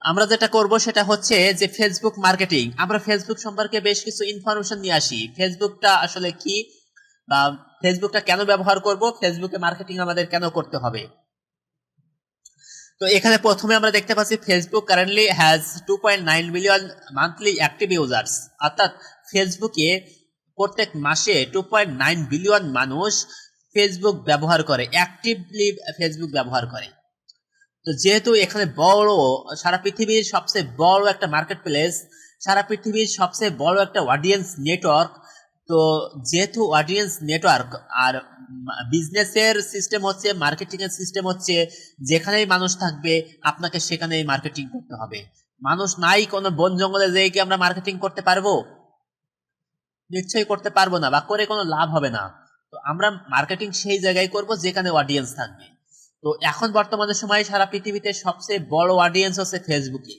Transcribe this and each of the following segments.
আমরা যেটা করব সেটা হচ্ছে যে ফেসবুক মার্কেটিং। আমরা ফেসবুক সম্পর্কে বেশ কিছু ইনফরমেশন নিয়ে আসি, ফেসবুকটা আসলে কি বা ফেসবুকটা কেন ব্যবহার করব, ফেসবুকে মার্কেটিং আমাদের কেন করতে হবে। তো এখানে প্রথমে আমরা দেখতে পাচ্ছি Facebook currently has 2.9 million monthly active users, অর্থাৎ ফেসবুকে প্রত্যেক মাসে 2.9 বিলিয়ন মানুষ ফেসবুক ব্যবহার করে, অ্যাক্টিভলি ফেসবুক ব্যবহার করে। তো যেহেতু এখানে বড়, সারা পৃথিবীর সবচেয়ে বড় একটা মার্কেট প্লেস, সারা পৃথিবীর সবচেয়ে বড় একটা অডিয়েন্স নেটওয়ার্ক, তো যেহেতু অডিয়েন্স নেটওয়ার্ক আর বিজনেসের সিস্টেম হচ্ছে, মার্কেটিং এর সিস্টেম হচ্ছে যেখানেই মানুষ থাকবে আপনাকে সেখানেই মার্কেটিং করতে হবে। মানুষ নাই কোনো বন জঙ্গলে যেয়ে কি আমরা মার্কেটিং করতে পারবো? নিশ্চয়ই করতে পারবো না, বা করে কোনো লাভ হবে না। তো আমরা মার্কেটিং সেই জায়গায় করব যেখানে অডিয়েন্স থাকবে। তো এখন বর্তমানে সময়ে সারা পৃথিবীতে সবচেয়ে বড় অডিয়েন্স হচ্ছে ফেসবুকে,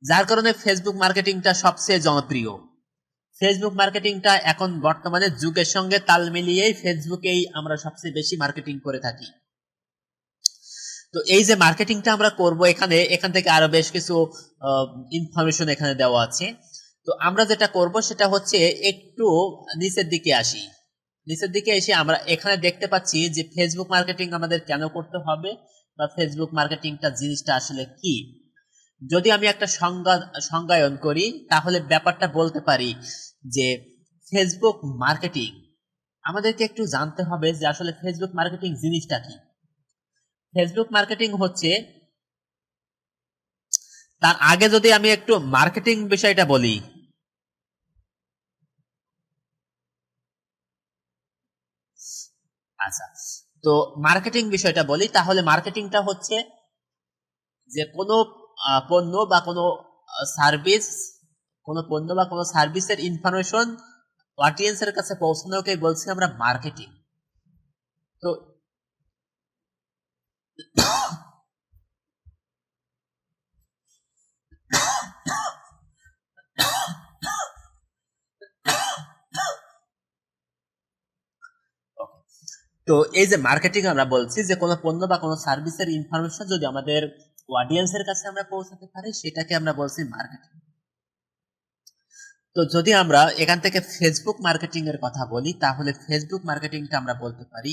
যার কারণে ফেসবুক মার্কেটিংটা সবচেয়ে জনপ্রিয়। ফেসবুক মার্কেটিংটা এখন বর্তমানে যুগের সঙ্গে তাল মিলিয়েই ফেসবুকেই আমরা সবচেয়ে বেশি মার্কেটিং করে থাকি। তো এই যে মার্কেটিংটা আমরা করব, এখান থেকে আরো বেশ কিছু ইনফরমেশন এখানে দেওয়া আছে। তো আমরা যেটা করব সেটা হচ্ছে একটু নিচের দিকে আসি। নিচের দিকে এসে আমরা এখানে দেখতে পাচ্ছি যে ফেসবুক মার্কেটিং আমাদের কেন করতে হবে বা ফেসবুক মার্কেটিংটা জিনিসটা আসলে কি। যদি আমি একটা সংজ্ঞায়ন করি তাহলে ব্যাপারটা বলতে পারি যে ফেসবুক মার্কেটিং, আমাদেরকে একটু জানতে হবে যে আসলে ফেসবুক মার্কেটিং জিনিসটা কি। ফেসবুক মার্কেটিং হচ্ছে, তার আগে যদি আমি একটু মার্কেটিং বিষয়টা বলি। আচ্ছা, তো মার্কেটিং বিষয়টা বলি, তাহলে মার্কেটিংটা হচ্ছে যে কোনো পণ্য বা কোনো সার্ভিস, কোনো পণ্য বা কোনো সার্ভিসের ইনফরমেশন অডিয়েন্সের কাছে পৌঁছানোকে বলছি আমরা মার্কেটিং। তো তো এই যে মার্কেটিং আমরা বলছি যে কোনো পণ্য বা কোনো সার্ভিসের ইনফরমেশন যদি আমাদের অডিয়েন্সের কাছে আমরা পৌঁছাতে পারি সেটাকে আমরা বলছি মার্কেটিং। তো যদি আমরা এখান থেকে ফেসবুক মার্কেটিং এর কথা বলি তাহলে ফেসবুক মার্কেটিংটা আমরা বলতে পারি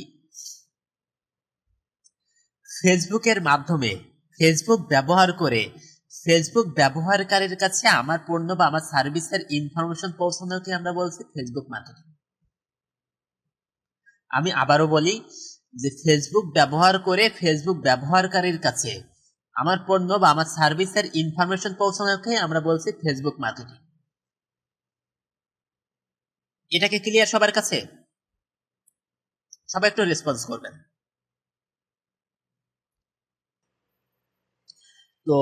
ফেসবুকের মাধ্যমে, ফেসবুক ব্যবহার করে ফেসবুক ব্যবহারকারীর কাছে আমার পণ্য বা আমার সার্ভিসের ইনফরমেশন পৌঁছানোকে আমরা বলছি ফেসবুক মার্কেটিং। আমি আবারও বলি যে ফেসবুক ব্যবহার করে ফেসবুক ব্যবহারকারীর কাছে আমার পণ্য বা আমার সার্ভিসের ইনফরমেশন পৌঁছানোকে আমরা বলছি ফেসবুক মার্কেটিং। এটাকে ক্লিয়ার সবার কাছে? সবাই একটু রেসপন্স করবেন। তো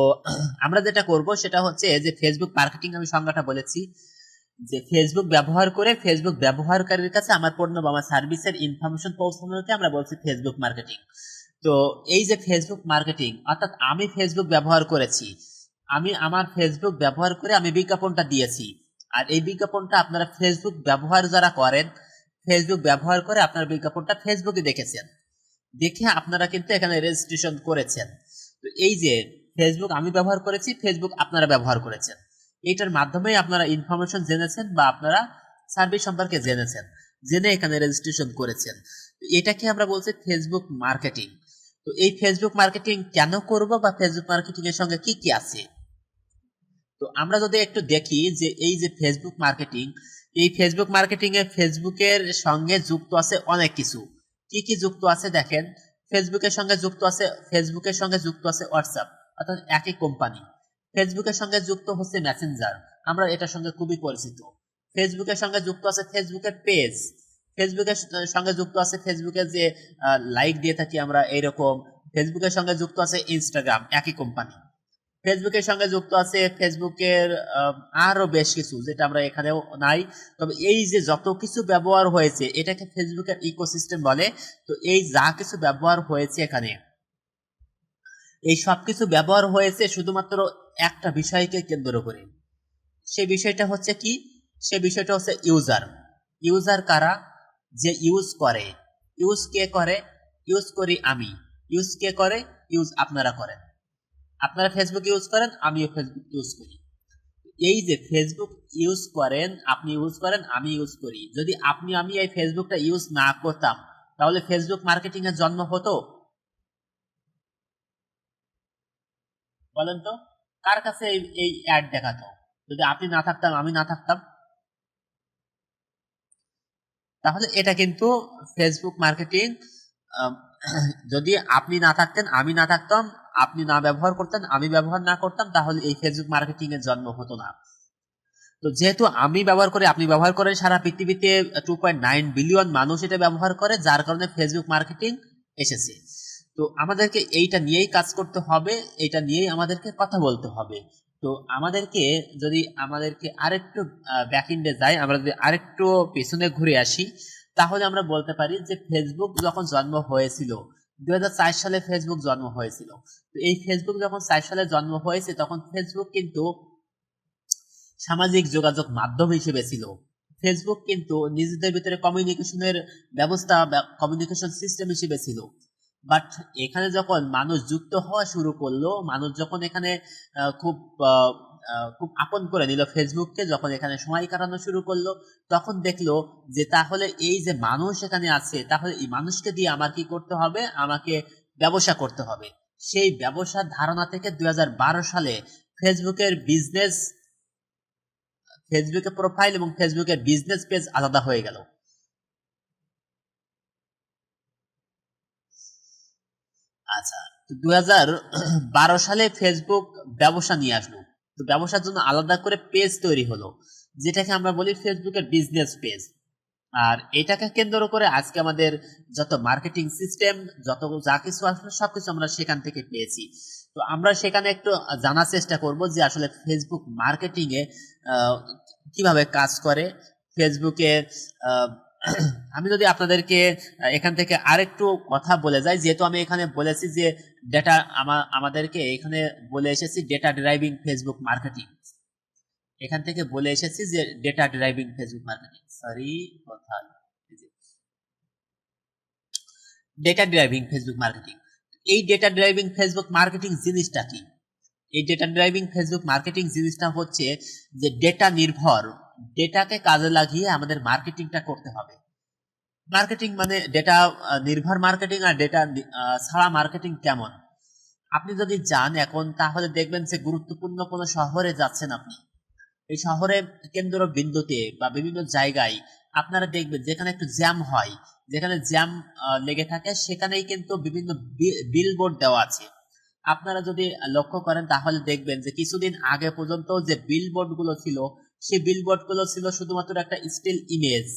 আমরা যেটা করব সেটা হচ্ছে যে ফেসবুক মার্কেটিং, আমি সংজ্ঞাটা বলেছি যে ফেসবুক ব্যবহার করে ফেসবুক ব্যবহারকারীর কাছে আমার পণ্য বা আমার সার্ভিসের ইনফরমেশন পৌঁছানোকে আমরা বলছি ফেসবুক মার্কেটিং। তো এই যে ফেসবুক মার্কেটিং, অর্থাৎ আমি ফেসবুক ব্যবহার করেছি, আমি আমার ফেসবুক ব্যবহার করে আমি বিজ্ঞাপনটা দিয়েছি, আর এই বিজ্ঞাপনটা আপনারা ফেসবুক ব্যবহার যারা করেন, ফেসবুক ব্যবহার করে আপনার বিজ্ঞাপনটা ফেসবুকে দেখেছেন, দেখে আপনারা কিন্তু এখানে রেজিস্ট্রেশন করেছেন। তো এই যে ফেসবুক আমি ব্যবহার করেছি, ফেসবুক আপনারা ব্যবহার করেছেন, এইটার মাধ্যমেই আপনারা ইনফরমেশন জেনেছেন বা আপনারা সার্ভিস সম্পর্কে জেনেছেন, জেনে এখানে রেজিস্ট্রেশন করেছেন। এটাকে আমরা বলছি ফেসবুক মার্কেটিং। তো এই ফেসবুক মার্কেটিং কেন করব বা ফেসবুক মার্কেটিং এর সঙ্গে কি কি আছে, তো আমরা যদি একটু দেখি যে এই যে ফেসবুক মার্কেটিং, এই ফেসবুক মার্কেটিং এ ফেসবুকের সঙ্গে যুক্ত আছে অনেক কিছু। কি কি যুক্ত আছে দেখেন, ফেসবুকের সঙ্গে যুক্ত আছে, ফেসবুকের সঙ্গে যুক্ত আছে হোয়াটসঅ্যাপ, অর্থাৎ একই কোম্পানি। ফেসবুকের সঙ্গে যুক্ত হচ্ছে মেসেঞ্জার, আমরা এটার সঙ্গে খুবই পরিচিত। ফেসবুকের সঙ্গে যুক্ত আছে ফেসবুকের পেজ, ফেসবুকের সঙ্গে যুক্ত আছে ফেসবুকের যে লাইক দিয়ে থাকি আমরা এইরকম। ফেসবুকের সঙ্গে যুক্ত আছে ইনস্টাগ্রাম, একই কোম্পানি। ফেসবুকের সঙ্গে যুক্ত আছে ফেসবুকের আরো বেশ কিছু যেটা আমরা এখানেও নাই। তবে এই যে যত কিছু ব্যবহার হয়েছে এটাকে ফেসবুকের ইকোসিস্টেম বলে। তো এই যা কিছু ব্যবহার হয়েছে এখানে, এই সব কিছু ব্যবহার হয়েছে শুধুমাত্র একটা বিষয়কে কেন্দ্র করে। সেই বিষয়টা হচ্ছে কি? সে বিষয়টা হচ্ছে ইউজার। ইউজার কারা? যে ইউজ করে। ইউজ কে করে? ইউজ করি আমি। ইউজ কে করে? ইউজ আপনারা করেন। আপনারা ফেসবুক ইউজ করেন, আমিও ফেসবুক ইউজ করি। এই যে ফেসবুক ইউজ করেন, আপনি ইউজ করেন, আমি ইউজ করি, যদি আমি এই ফেসবুকটা ইউজ না করতাম তাহলে ফেসবুক মার্কেটিং এর জন্ম হতো? বলেন তো, কার কাছে এই অ্যাড দেখাতো যদি আপনি না থাকতাম, আমি না থাকতাম? তাহলে এটা কিন্তু ফেসবুক মার্কেটিং, যদি আপনি না থাকতেন, আমি না থাকতাম, আপনি না ব্যবহার করতেন, আমি ব্যবহার না করতাম, তাহলে এই ফেসবুক মার্কেটিং এর জন্ম হতো না। তো যেহেতু আমি ব্যবহার করি, আপনি ব্যবহার করেন, সারা পৃথিবীতে 2.9 বিলিয়ন মানুষ এটা ব্যবহার করে, যার কারণে ফেসবুক মার্কেটিং এসেছে। তো আমাদেরকে এইটা নিয়েই কাজ করতে হবে, এটা নিয়েই আমাদেরকে কথা বলতে হবে। তো আমাদেরকে আরেকটু ব্যাক ইন্ডে যাই, আমরা যদি আরেকটু পেছনে ঘুরে আসি, তাহলে আমরা বলতে পারি যে ফেসবুক যখন জন্ম হয়েছিল 2004 সালে ফেসবুক জন্ম হয়েছিল। তো এই ফেসবুক যখন 4 সালে জন্ম হয়েছে, তখন ফেসবুক কিন্তু সামাজিক যোগাযোগ মাধ্যম হিসেবে ছিল। ফেসবুক কিন্তু নিজেদের ভিতরে কমিউনিকেশনের ব্যবস্থা, কমিউনিকেশন সিস্টেম হিসেবে ছিল। বাট এখানে যখন মানুষ যুক্ত হওয়া শুরু করলো, মানুষ যখন এখানে খুব খুব আপন করে নিল ফেসবুককে, যখন এখানে সময় কাটানো শুরু করলো, তখন দেখলো যে তাহলে এই যে মানুষ এখানে আছে, তাহলে এই মানুষকে দিয়ে আমার কি করতে হবে, আমাকে ব্যবসা করতে হবে। সেই ব্যবসার ধারণা থেকে 2012 সালে ফেসবুকের প্রোফাইল এবং ফেসবুকের বিজনেস পেজ আলাদা হয়ে গেল। আচ্ছা, 2012 সালে ফেসবুক ব্যবসা নিয়ে আসলো। তো ব্যবসার জন্য আলাদা করে পেজ তৈরি হলো, যেটাকে আমরা বলি ফেসবুকের বিজনেস পেজ। আর এটাকে কেন্দ্র করে আজকে আমাদের যত মার্কেটিং সিস্টেম, যত যা কিছু আসলে সবকিছু আমরা সেখান থেকে পেয়েছি। তো আমরা সেখানে একটু জানার চেষ্টা করব যে আসলে ফেসবুক মার্কেটিং এ কিভাবে কাজ করে। ফেসবুকে আমি যদি আপনাদেরকে এখান থেকে আরেকটু কথা বলে যাই, যেহেতু আমি এখানে বলেছি যে ডেটা, আমাদেরকে এখানে বলে এসেছি ডেটা ড্রাইভিং ফেসবুক মার্কেটিং, এখান থেকে বলে এসেছি যে data driving Facebook marketing, sorry কোথায়, ডেটা ড্রাইভিং ফেসবুক মার্কেটিং। এই ডেটা ড্রাইভিং ফেসবুক মার্কেটিং জিনিসটা কি? এই ডেটা ড্রাইভিং ফেসবুক মার্কেটিং জিনিসটা হচ্ছে যে ডেটা নির্ভর, ডেটাকে কাজে লাগিয়ে আমাদের মার্কেটিংটা করতে হবে। মার্কেটিং মানে ডেটা নির্ভর মার্কেটিং। আর ডেটা ছাড়া মার্কেটিং কেমন? আপনি যদি যান এখন, তাহলে দেখবেন যে গুরুত্বপূর্ণ কোনো শহরে যাচ্ছেন আপনি, এই শহরে কেন্দ্র বিন্দুতে বা বিভিন্ন জায়গায় আপনারা দেখবেন যেখানে একটু জ্যাম হয়, যেখানে জ্যাম লেগে থাকে, সেখানেই কিন্তু বিভিন্ন বিলবোর্ড দেওয়া আছে। আপনারা যদি লক্ষ্য করেন তাহলে দেখবেন যে কিছুদিন আগে পর্যন্ত যে বিলবোর্ড গুলো ছিল, সেই বিলবোর্ড গুলো ছিল শুধুমাত্র একটা স্টিল ইমেজ,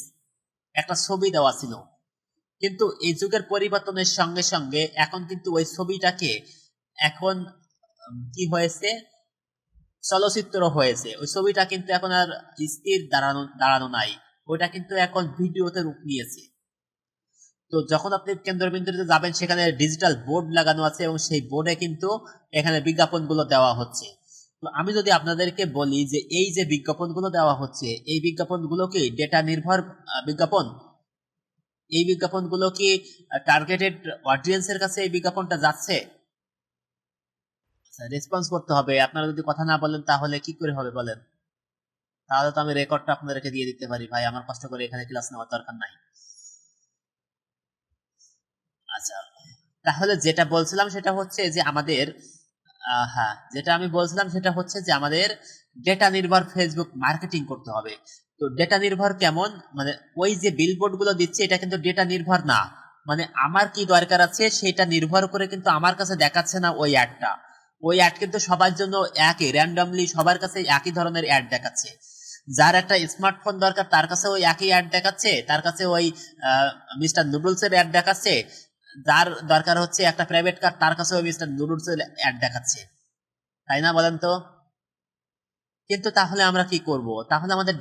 একটা ছবি দেওয়া ছিল। কিন্তু এই যুগের পরিবর্তনের সঙ্গে সঙ্গে এখন কিন্তু ওই ছবিটাকে এখন কি হয়েছে, চলচ্চিত্র হয়েছে। ওই ছবিটা কিন্তু এখন আর স্থির দাঁড়ানো নাই, ওইটা কিন্তু এখন ভিডিওতে রূপ নিয়েছে। তো যখন আপনি কেন্দ্রবিন্দুতে যাবেন, সেখানে ডিজিটাল বোর্ড লাগানো আছে এবং সেই বোর্ডে কিন্তু এখানে বিজ্ঞাপনগুলো দেওয়া হচ্ছে। তো আমি যদি আপনাদেরকে বলি যে এই যে বিজ্ঞাপনগুলো দেওয়া হচ্ছে, এই বিজ্ঞাপনগুলো কি ডেটা নির্ভর বিজ্ঞাপন? এই বিজ্ঞাপনগুলো কি টার্গেটেড অডিয়েন্সের কাছে এই বিজ্ঞাপনটা যাচ্ছে? রেসপন্স করতে হবে। আপনারা যদি কথা না বলেন তাহলে কি করে হবে বলেন? তাহলে তো আমি রেকর্ডটা আপনাদেরকে দিয়ে দিতে পারি, ভাই আমার কষ্ট করে এখানে ক্লাস নেওয়ার দরকার নাই। আচ্ছা, তাহলে যেটা বলছিলাম সেটা হচ্ছে যে আমাদের হ্যাঁ, যেটা আমি বলছিলাম সেটা হচ্ছে যে আমাদের ডেটা নির্ভর ফেসবুক মার্কেটিং করতে হবে। তো ডেটা নির্ভর কেমন, মানে ওই যে বিলবোর্ড গুলো দিচ্ছে এটা কিন্তু ডেটা নির্ভর না, মানে আমার কি দরকার আছে সেটা নির্ভর করে কিন্তু আমার কাছে দেখাচ্ছে না ওই অ্যাডটা। ওই অ্যাড কিন্তু সবার জন্য একই, র্যান্ডমলি সবার কাছে একই ধরনের অ্যাড দেখাচ্ছে। যার একটা স্মার্টফোন দরকার তার কাছে ওই একই অ্যাড দেখাচ্ছে, তার কাছে ওই মিস্টার নুডলস এর অ্যাড দেখাচ্ছে। যার দরকার হচ্ছে একটা প্রাইভেট কার, তার কাছে ওই মিস্টার নুডলস এর অ্যাড দেখাচ্ছে, তাই না বলেন তো? কিন্তু তাহলে আমরা কি করব? তাহলে আমাদের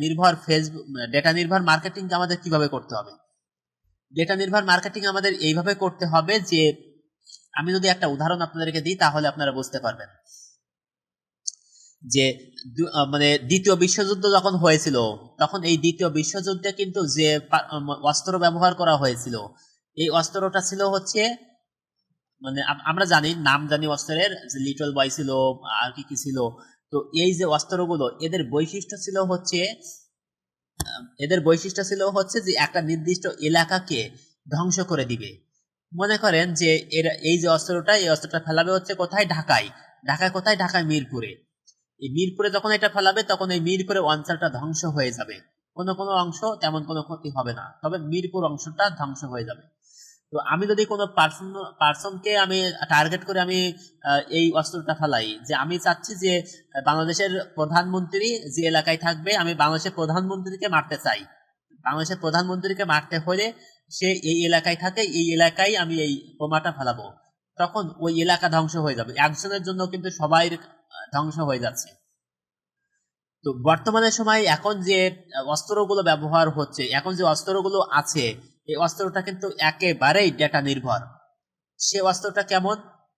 নির্ভর ফেসবুক, ডেটা নির্ভর মার্কেটিং আমাদের কিভাবে করতে হবে? ডেটা নির্ভর মার্কেটিং আমাদের এইভাবে করতে হবে যে, আমি যদি একটা উদাহরণ আপনাদেরকে দিই তাহলে আপনারা বুঝতে পারবেন যে মানে দ্বিতীয় বিশ্বযুদ্ধ যখন হয়েছিল, তখন এই দ্বিতীয় বিশ্বযুদ্ধে কিন্তু যে অস্ত্র ব্যবহার করা হয়েছিল, এই অস্ত্রটা ছিল হচ্ছে মানে আমরা জানি, নাম জানি অস্ত্রের, যে লিটল বয় ছিল, আর কি কি ছিল। তো এই যে অস্ত্রগুলো, এদের বৈশিষ্ট্য ছিল হচ্ছে যে একটা নির্দিষ্ট এলাকাকে ধ্বংস করে দিবে। মনে করেন যে এই যে অস্ত্রটা, এই অস্ত্রটা ফেলাবে হচ্ছে কোথায়? ঢাকায়। ঢাকায় কোথায়? ঢাকায় মিরপুরে। এই মিরপুরে যখন এটা ফেলাবে তখন এই মিরপুরে অঞ্চলটা ধ্বংস হয়ে যাবে। কোনো কোনো অংশ তেমন কোনো ক্ষতি হবে না, তবে মিরপুর অংশটা ধ্বংস হয়ে যাবে। তো আমি যদি কোনো পার্সনকে আমি টার্গেট করে আমি এই অস্ত্রটা ফেলাই, যে আমি চাচ্ছি যে বাংলাদেশের প্রধানমন্ত্রী যে এলাকায় থাকবে, আমি বাংলাদেশের প্রধানমন্ত্রীকে মারতে চাই। বাংলাদেশের প্রধানমন্ত্রীকে মারতে হলে সে এই এলাকায় থাকে, এই এলাকায় আমি এই বোমাটা ফেলাবো, তখন ওই এলাকা ধ্বংস হয়ে যাবে। একজনের জন্য কিন্তু সবাই ধ্বংস হয়ে যাচ্ছে। তো বর্তমানে সময় এখন যে অস্ত্রগুলো ব্যবহার হচ্ছে, এখন যে অস্ত্রগুলো আছে, এই অস্ত্রটা কিন্তু একেবারেই ডেটা নির্ভর। সে অস্ত্রটা কেমন?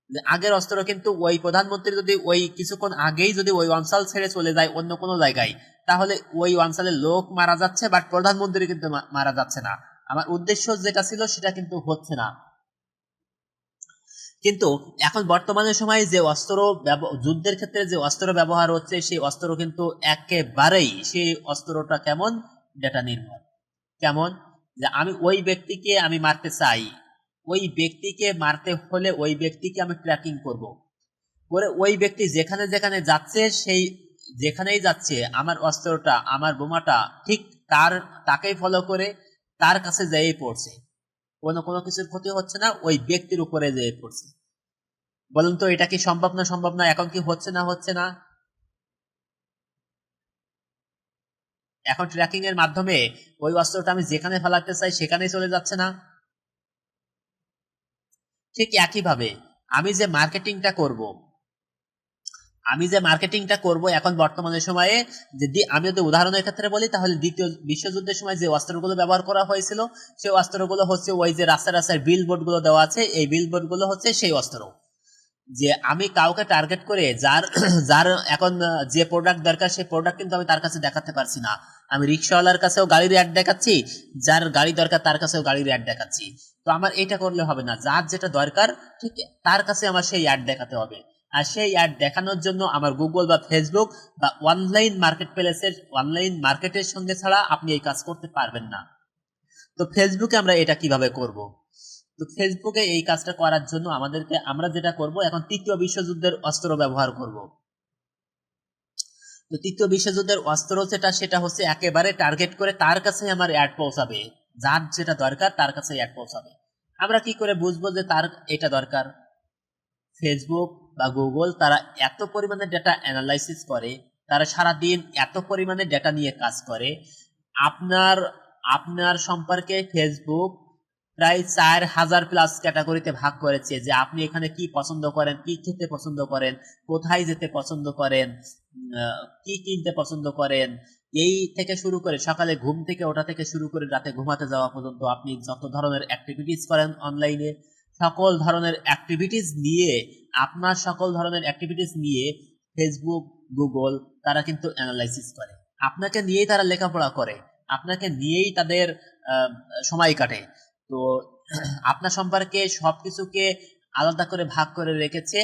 যে আগের অস্ত্র কিন্তু ওই প্রধানমন্ত্রী যদি ওই কিছুক্ষণ আগেই যদি ওই অঞ্চল ছেড়ে চলে যায় অন্য কোনো জায়গায়, তাহলে ওই অঞ্চলের লোক মারা যাচ্ছে, বাট প্রধানমন্ত্রী কিন্তু মারা যাচ্ছে না। আমার উদ্দেশ্য যেটা ছিল সেটা কিন্তু হচ্ছে না। কিন্তু এখন বর্তমানে সময়ে যে অস্ত্র যুদ্ধের ক্ষেত্রে যে অস্ত্র ব্যবহার হচ্ছে, সেই অস্ত্র কিন্তু একেবারেই, সেই অস্ত্রটা কেমন? ডেটা নির্ভর। কেমন? যে আমি ওই ব্যক্তিকে আমি মারতে চাই, ওই ব্যক্তিকে মারতে হলে ওই ব্যক্তিকে আমি ট্র্যাকিং করব, করে ওই ব্যক্তি যেখানে যেখানে যাচ্ছে, সেই যেখানেই যাচ্ছে আমার অস্ত্রটা, আমার বোমাটা ঠিক তাকেই ফলো করে তার কাছে যেয়ে পড়ছে। কোনো কোনো কিছুর ক্ষতি হচ্ছে না, ওই ব্যক্তির উপরে যেয়ে পড়ছে। বলুন তো এটা কি সম্ভব না? সম্ভব না? এখন কি হচ্ছে না? হচ্ছে না? এখন ট্র্যাকিং এর মাধ্যমে ওই অস্ত্রটা আমি যেখানে ফেলাতে চাই সেখানেই চলে যাচ্ছে না? ঠিক একইভাবে আমি যে মার্কেটিংটা করব, এখন বর্তমানের সময়ে, যদি আমি যদি উদাহরণের ক্ষেত্রে বলি, তাহলে দ্বিতীয় বিশ্বযুদ্ধের সময় যে অস্ত্রগুলো ব্যবহার করা হয়েছিল, সেই অস্ত্রগুলো হচ্ছে ওই যে রাস্তায় রাস্তায় বিলবোর্ড গুলো দেওয়া আছে, এই বিলবোর্ড গুলো হচ্ছে সেই অস্ত্র। যে আমি কাউকে টার্গেট করে যার যার এখন যে প্রোডাক্ট দরকার, সেই প্রোডাক্ট কিন্তু আমি তার কাছে দেখাতে পারছি না। আমি রিক্সাওয়ালার কাছেও গাড়ির অ্যাড দেখাচ্ছি, যার গাড়ি দরকার তার কাছেও গাড়ির অ্যাড দেখাচ্ছি। তো আমার এটা করলে হবে না, যার যেটা দরকার ঠিক তার কাছে আমার সেই অ্যাড দেখাতে হবে। আর সেই অ্যাড দেখানোর জন্য আমার গুগল বা ফেসবুক বা অনলাইন মার্কেটের সঙ্গে ছাড়া আপনি এই কাজ করতে পারবেন না। তো ফেসবুকে আমরা এটা কিভাবে করব? তো ফেসবুকে এই কাজটা করার জন্য আমরা যেটা করব, এখন তৃতীয় বিশ্বযুদ্ধের অস্ত্র ব্যবহার করব। তো তৃতীয় বিশ্বযুদ্ধের অস্ত্র সেটা হচ্ছে একেবারে টার্গেট করে তার কাছে আমার অ্যাড পৌঁছাবে, যার যেটা দরকার তার কাছে অ্যাড পৌঁছাবে। আমরা কি করে বুঝবো যে তার এটা দরকার? ফেসবুক বা গুগল তারা এত পরিমাণে ডেটা অ্যানালাইসিস করে, তারা সারাদিন এত পরিমাণে ডেটা নিয়ে কাজ করে। আপনার আপনার সম্পর্কে ফেসবুক প্রায় 4,000 প্লাস ক্যাটাগরিতে ভাগ করেছে, যে আপনি এখানে কি পছন্দ করেন, কি খেতে পছন্দ করেন, কোথায় যেতে পছন্দ করেন, কি কিনতে পছন্দ করেন, এই থেকে শুরু করে সকালে ঘুম থেকে ওঠা থেকে শুরু করে রাতে ঘুমাতে যাওয়া পর্যন্ত আপনি যত ধরনের অ্যাক্টিভিটিস করেন অনলাইনে, সকল ধরনের অ্যাক্টিভিটিস নিয়ে ফেসবুক, গুগল তারা কিন্তু অ্যানালাইসিস করে। আপনাকে নিয়েই তারা লেখাপড়া করে, আপনাকে নিয়েই তাদের আহ, সময় কাটে। তো আপনার সম্পর্কে সবকিছুকে আলাদা করে ভাগ করে রেখেছে।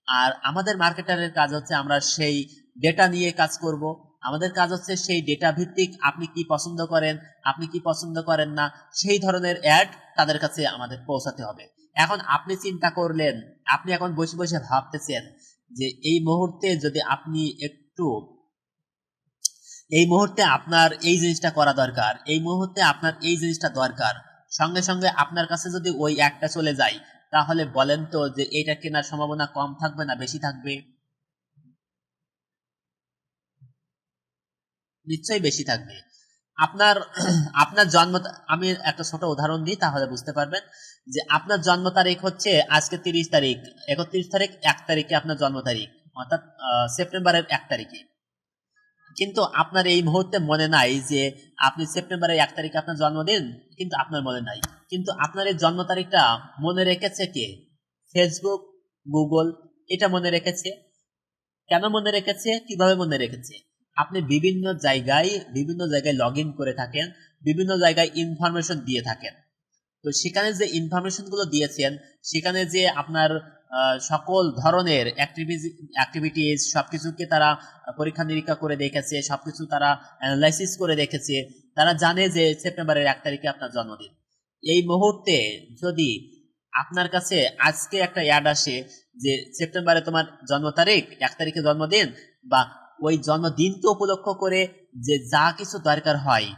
আর আমাদের মার্কেটারের কাজ হচ্ছে আমরা সেই ডেটা নিয়ে কাজ করব। আমাদের কাজ হচ্ছে সেই ডেটা ভিত্তিক আপনি কি পছন্দ করেন, আপনি কি পছন্দ করেন না, সেই ধরনের অ্যাড তাদের কাছে আমাদের পৌঁছাতে হবে। এখন আপনি চিন্তা করলেন, আপনি এখন বসে বসে ভাবতেছেন যে এই মুহূর্তে আপনার এই জিনিসটা করা দরকার, এই মুহূর্তে আপনার এই জিনিসটা দরকার, সঙ্গে সঙ্গে আপনার কাছে যদি ওই একটা চলে যায়, তাহলে বলেন তো যে এটা কেনার সম্ভাবনা কম থাকবে না বেশি থাকবে? নিশ্চয়ই বেশি থাকবে। আপনার আপনার জন্ম, আমি একটা ছোট উদাহরণ দিই তাহলে বুঝতে পারবেন। যে আপনার জন্ম তারিখ হচ্ছে আজকে 30 তারিখ, 31 তারিখ, 1 তারিখে আপনার জন্ম তারিখ, অর্থাৎ সেপ্টেম্বরের 1 তারিখে। কিন্তু আপনার এই মুহূর্তে মনে নাই যে আপনি সেপ্টেম্বরের 1 তারিখে আপনার জন্মদিন, কিন্তু আপনার মনে নাই। কিন্তু আপনার এই জন্ম তারিখটা মনে রেখেছে কে? ফেসবুক, গুগল এটা মনে রেখেছে। কেন মনে রেখেছে? কিভাবে মনে রেখেছে? আপনি বিভিন্ন জায়গায় লগ ইন করে থাকেন, বিভিন্ন জায়গায় ইনফরমেশন দিয়ে থাকেন। তো সেখানে যে ইনফরমেশন গুলো দিয়েছেন, সেখানে যে আপনার সকল ধরনের অ্যাক্টিভিটিস সবকিছুকে তারা পরীক্ষা নিরীক্ষা করে দেখেছে, সবকিছু তারা অ্যানালাইসিস করে দেখেছে। তারা জানে যে সেপ্টেম্বরের 1 তারিখে আপনার জন্মদিন। এই মুহূর্তে যদি আপনার কাছে আজকে একটা অ্যাড আসে যে সেপ্টেম্বরে তোমার জন্ম তারিখ, 1 তারিখে জন্মদিন, বা ওই জন্মদিনকে উপলক্ষ করে যে যা কিছু দরকার হয়,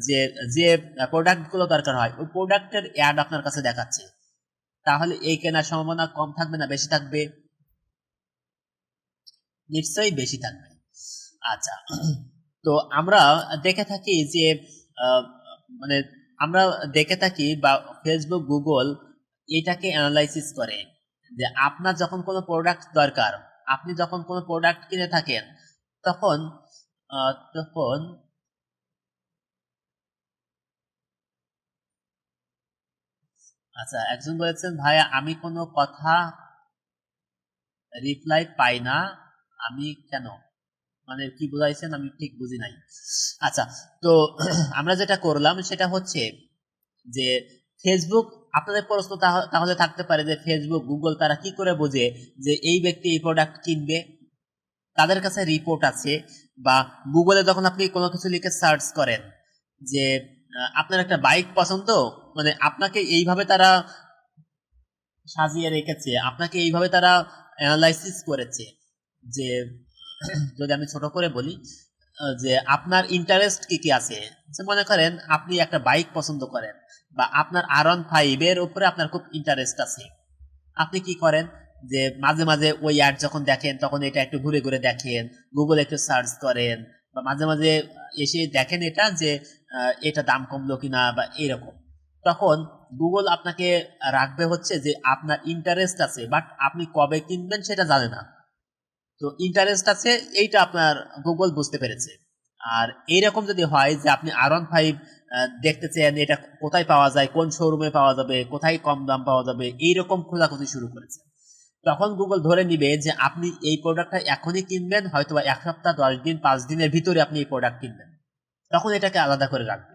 যে যে প্রোডাক্ট গুলো দরকার হয়, ওই প্রোডাক্টের অ্যাড আপনার কাছে দেখাচ্ছে, তাহলে এই কেনার সম্ভাবনা কম থাকবে না বেশি থাকবে? নিশ্চয়ই বেশি থাকবে। আচ্ছা, তো আমরা দেখে থাকি যে মানে আমরা দেখে থাকি বা ফেসবুক, গুগল এটাকে অ্যানালাইসিস করে যে আপনার যখন কোনো প্রোডাক্ট দরকার, আপনি যখন কোনো প্রোডাক্ট কিনে থাকেন, তখন তখন আচ্ছা, একজন বলেছেন ভাইয়া আমি কোনো কথা রিপ্লাই পাই না, আমি কেন, মানে কি বুঝাইছেন আমি ঠিক বুঝি নাই। আচ্ছা, তো আমরা যেটা করলাম সেটা হচ্ছে যে ফেসবুক, আপনাদের প্রশ্ন তাহলে থাকতে পারে যে ফেসবুক, গুগল তারা কি করে বোঝে যে এই ব্যক্তি এই প্রোডাক্ট কিনবে? তাদের কাছে রিপোর্ট আছে, বা গুগলে যখন আপনি কোনো কিছু লিখে সার্চ করেন যে আপনার একটা বাইক পছন্দ, মানে আপনাকে এইভাবে তারা সাজিয়ে রেখেছে, আপনাকে এইভাবে তারা অ্যানালাইসিস করেছে যে যদি আমি ছোট করে বলি যে আপনার ইন্টারেস্ট কি কি আছে। যে মনে করেন আপনি একটা বাইক পছন্দ করেন, বা আপনার R15 এর উপরে আপনার খুব ইন্টারেস্ট আছে, আপনি কি করেন যে মাঝে মাঝে ওই অ্যাড যখন দেখেন তখন এটা একটু ঘুরে ঘুরে দেখেন, গুগলে একটু সার্চ করেন, বা মাঝে মাঝে এসে দেখেন এটা যে এটা দাম কমলো কিনা বা এরকম। তখন গুগল আপনাকে রাখবে হচ্ছে যে আপনার ইন্টারেস্ট আছে, বাট আপনি কবে কিনবেন সেটা জানে না। তো ইন্টারেস্ট আছে এইটা আপনার গুগল বুঝতে পেরেছে। আর এইরকম যদি হয় যে আপনি R15 দেখতে চান, এটা কোথায় পাওয়া যায়, কোন শোরুমে পাওয়া যাবে, কোথায় কম দাম পাওয়া যাবে, এইরকম খোঁজাখুঁজি শুরু করেছে, তখন গুগল ধরে নিবে যে আপনি এই প্রোডাক্টটা এখনই কিনবেন, হয়তো 1 সপ্তাহ, 10 দিন, 5 দিনের ভিতরে আপনি এই প্রোডাক্ট কিনবেন, তখন এটাকে আলাদা করে রাখবে।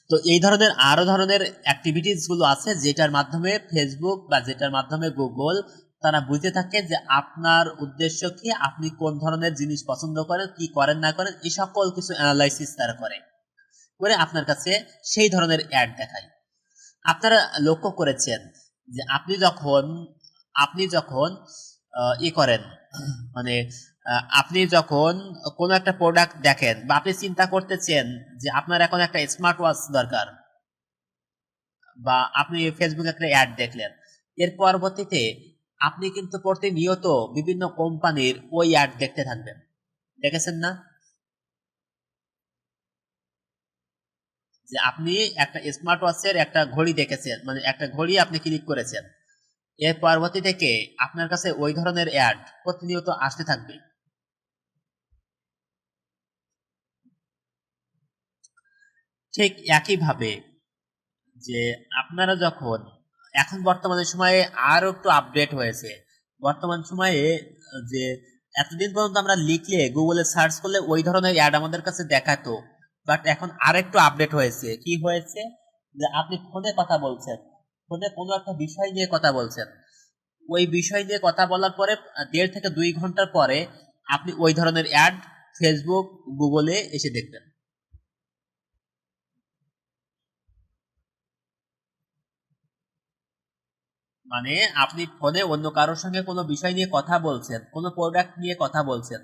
তো এই ধরনের আরো ধরনের অ্যাক্টিভিটিস গুলো আছে যেটার মাধ্যমে ফেসবুক বা যেটার মাধ্যমে গুগল তারা বুঝে থাকে যে আপনার উদ্দেশ্য কি, আপনি কোন ধরনের জিনিস পছন্দ করেন, কি করেন না করেন, এই সকল কিছু অ্যানালাইসিস তারা করে করে আপনার কাছে সেই ধরনের অ্যাড দেখায়। আপনারা লক্ষ্য করেছেন যে আপনি যখন ই করেন, মানে আপনি যখন কোনো একটা প্রোডাক্ট দেখেন, বা আপনি চিন্তা করতেছেন যে আপনার এখন একটা স্মার্ট ওয়াচ দরকার, বা আপনি ফেসবুকে একটা অ্যাড দেখলেন, এর পরবর্তীতে আপনি কিন্তু প্রতিনিয়ত বিভিন্ন কোম্পানির ওই অ্যাড দেখতে থাকবেন, দেখেছেন না? যে আপনি একটা স্মার্ট ওয়াচের একটা ঘড়ি দেখেছেন, মানে একটা ঘড়ি আপনি ক্লিক করেছেন, এর পরবর্তী থেকে আপনার কাছে ওই ধরনের অ্যাড প্রতিনিয়ত আসতে থাকবে। ঠিক একইভাবে যে আপনারা যখন এখন বর্তমানে সময়ে আরো একটু আপডেট হয়েছে, বর্তমান সময়ে যে এতদিন পর্যন্ত আমরা লিখলে গুগলে সার্চ করলে ওই ধরনের অ্যাড আমাদের কাছে দেখাতো, বাট এখন আরেকটু আপডেট হয়েছে। কি হয়েছে যে আপনি ফোনে কথা বলছেন, ফোনে কোনো একটা বিষয় নিয়ে কথা বলছেন, ওই বিষয় নিয়ে কথা বলার পরে 1.5 থেকে 2 ঘন্টার পরে আপনি ওই ধরনের অ্যাড ফেসবুক, গুগলে এসে দেখবেন। মানে আপনি ফোনে অন্য কারোর সঙ্গে কোনো বিষয় নিয়ে কথা বলছেন, কোনো প্রোডাক্ট নিয়ে কথা বলছেন,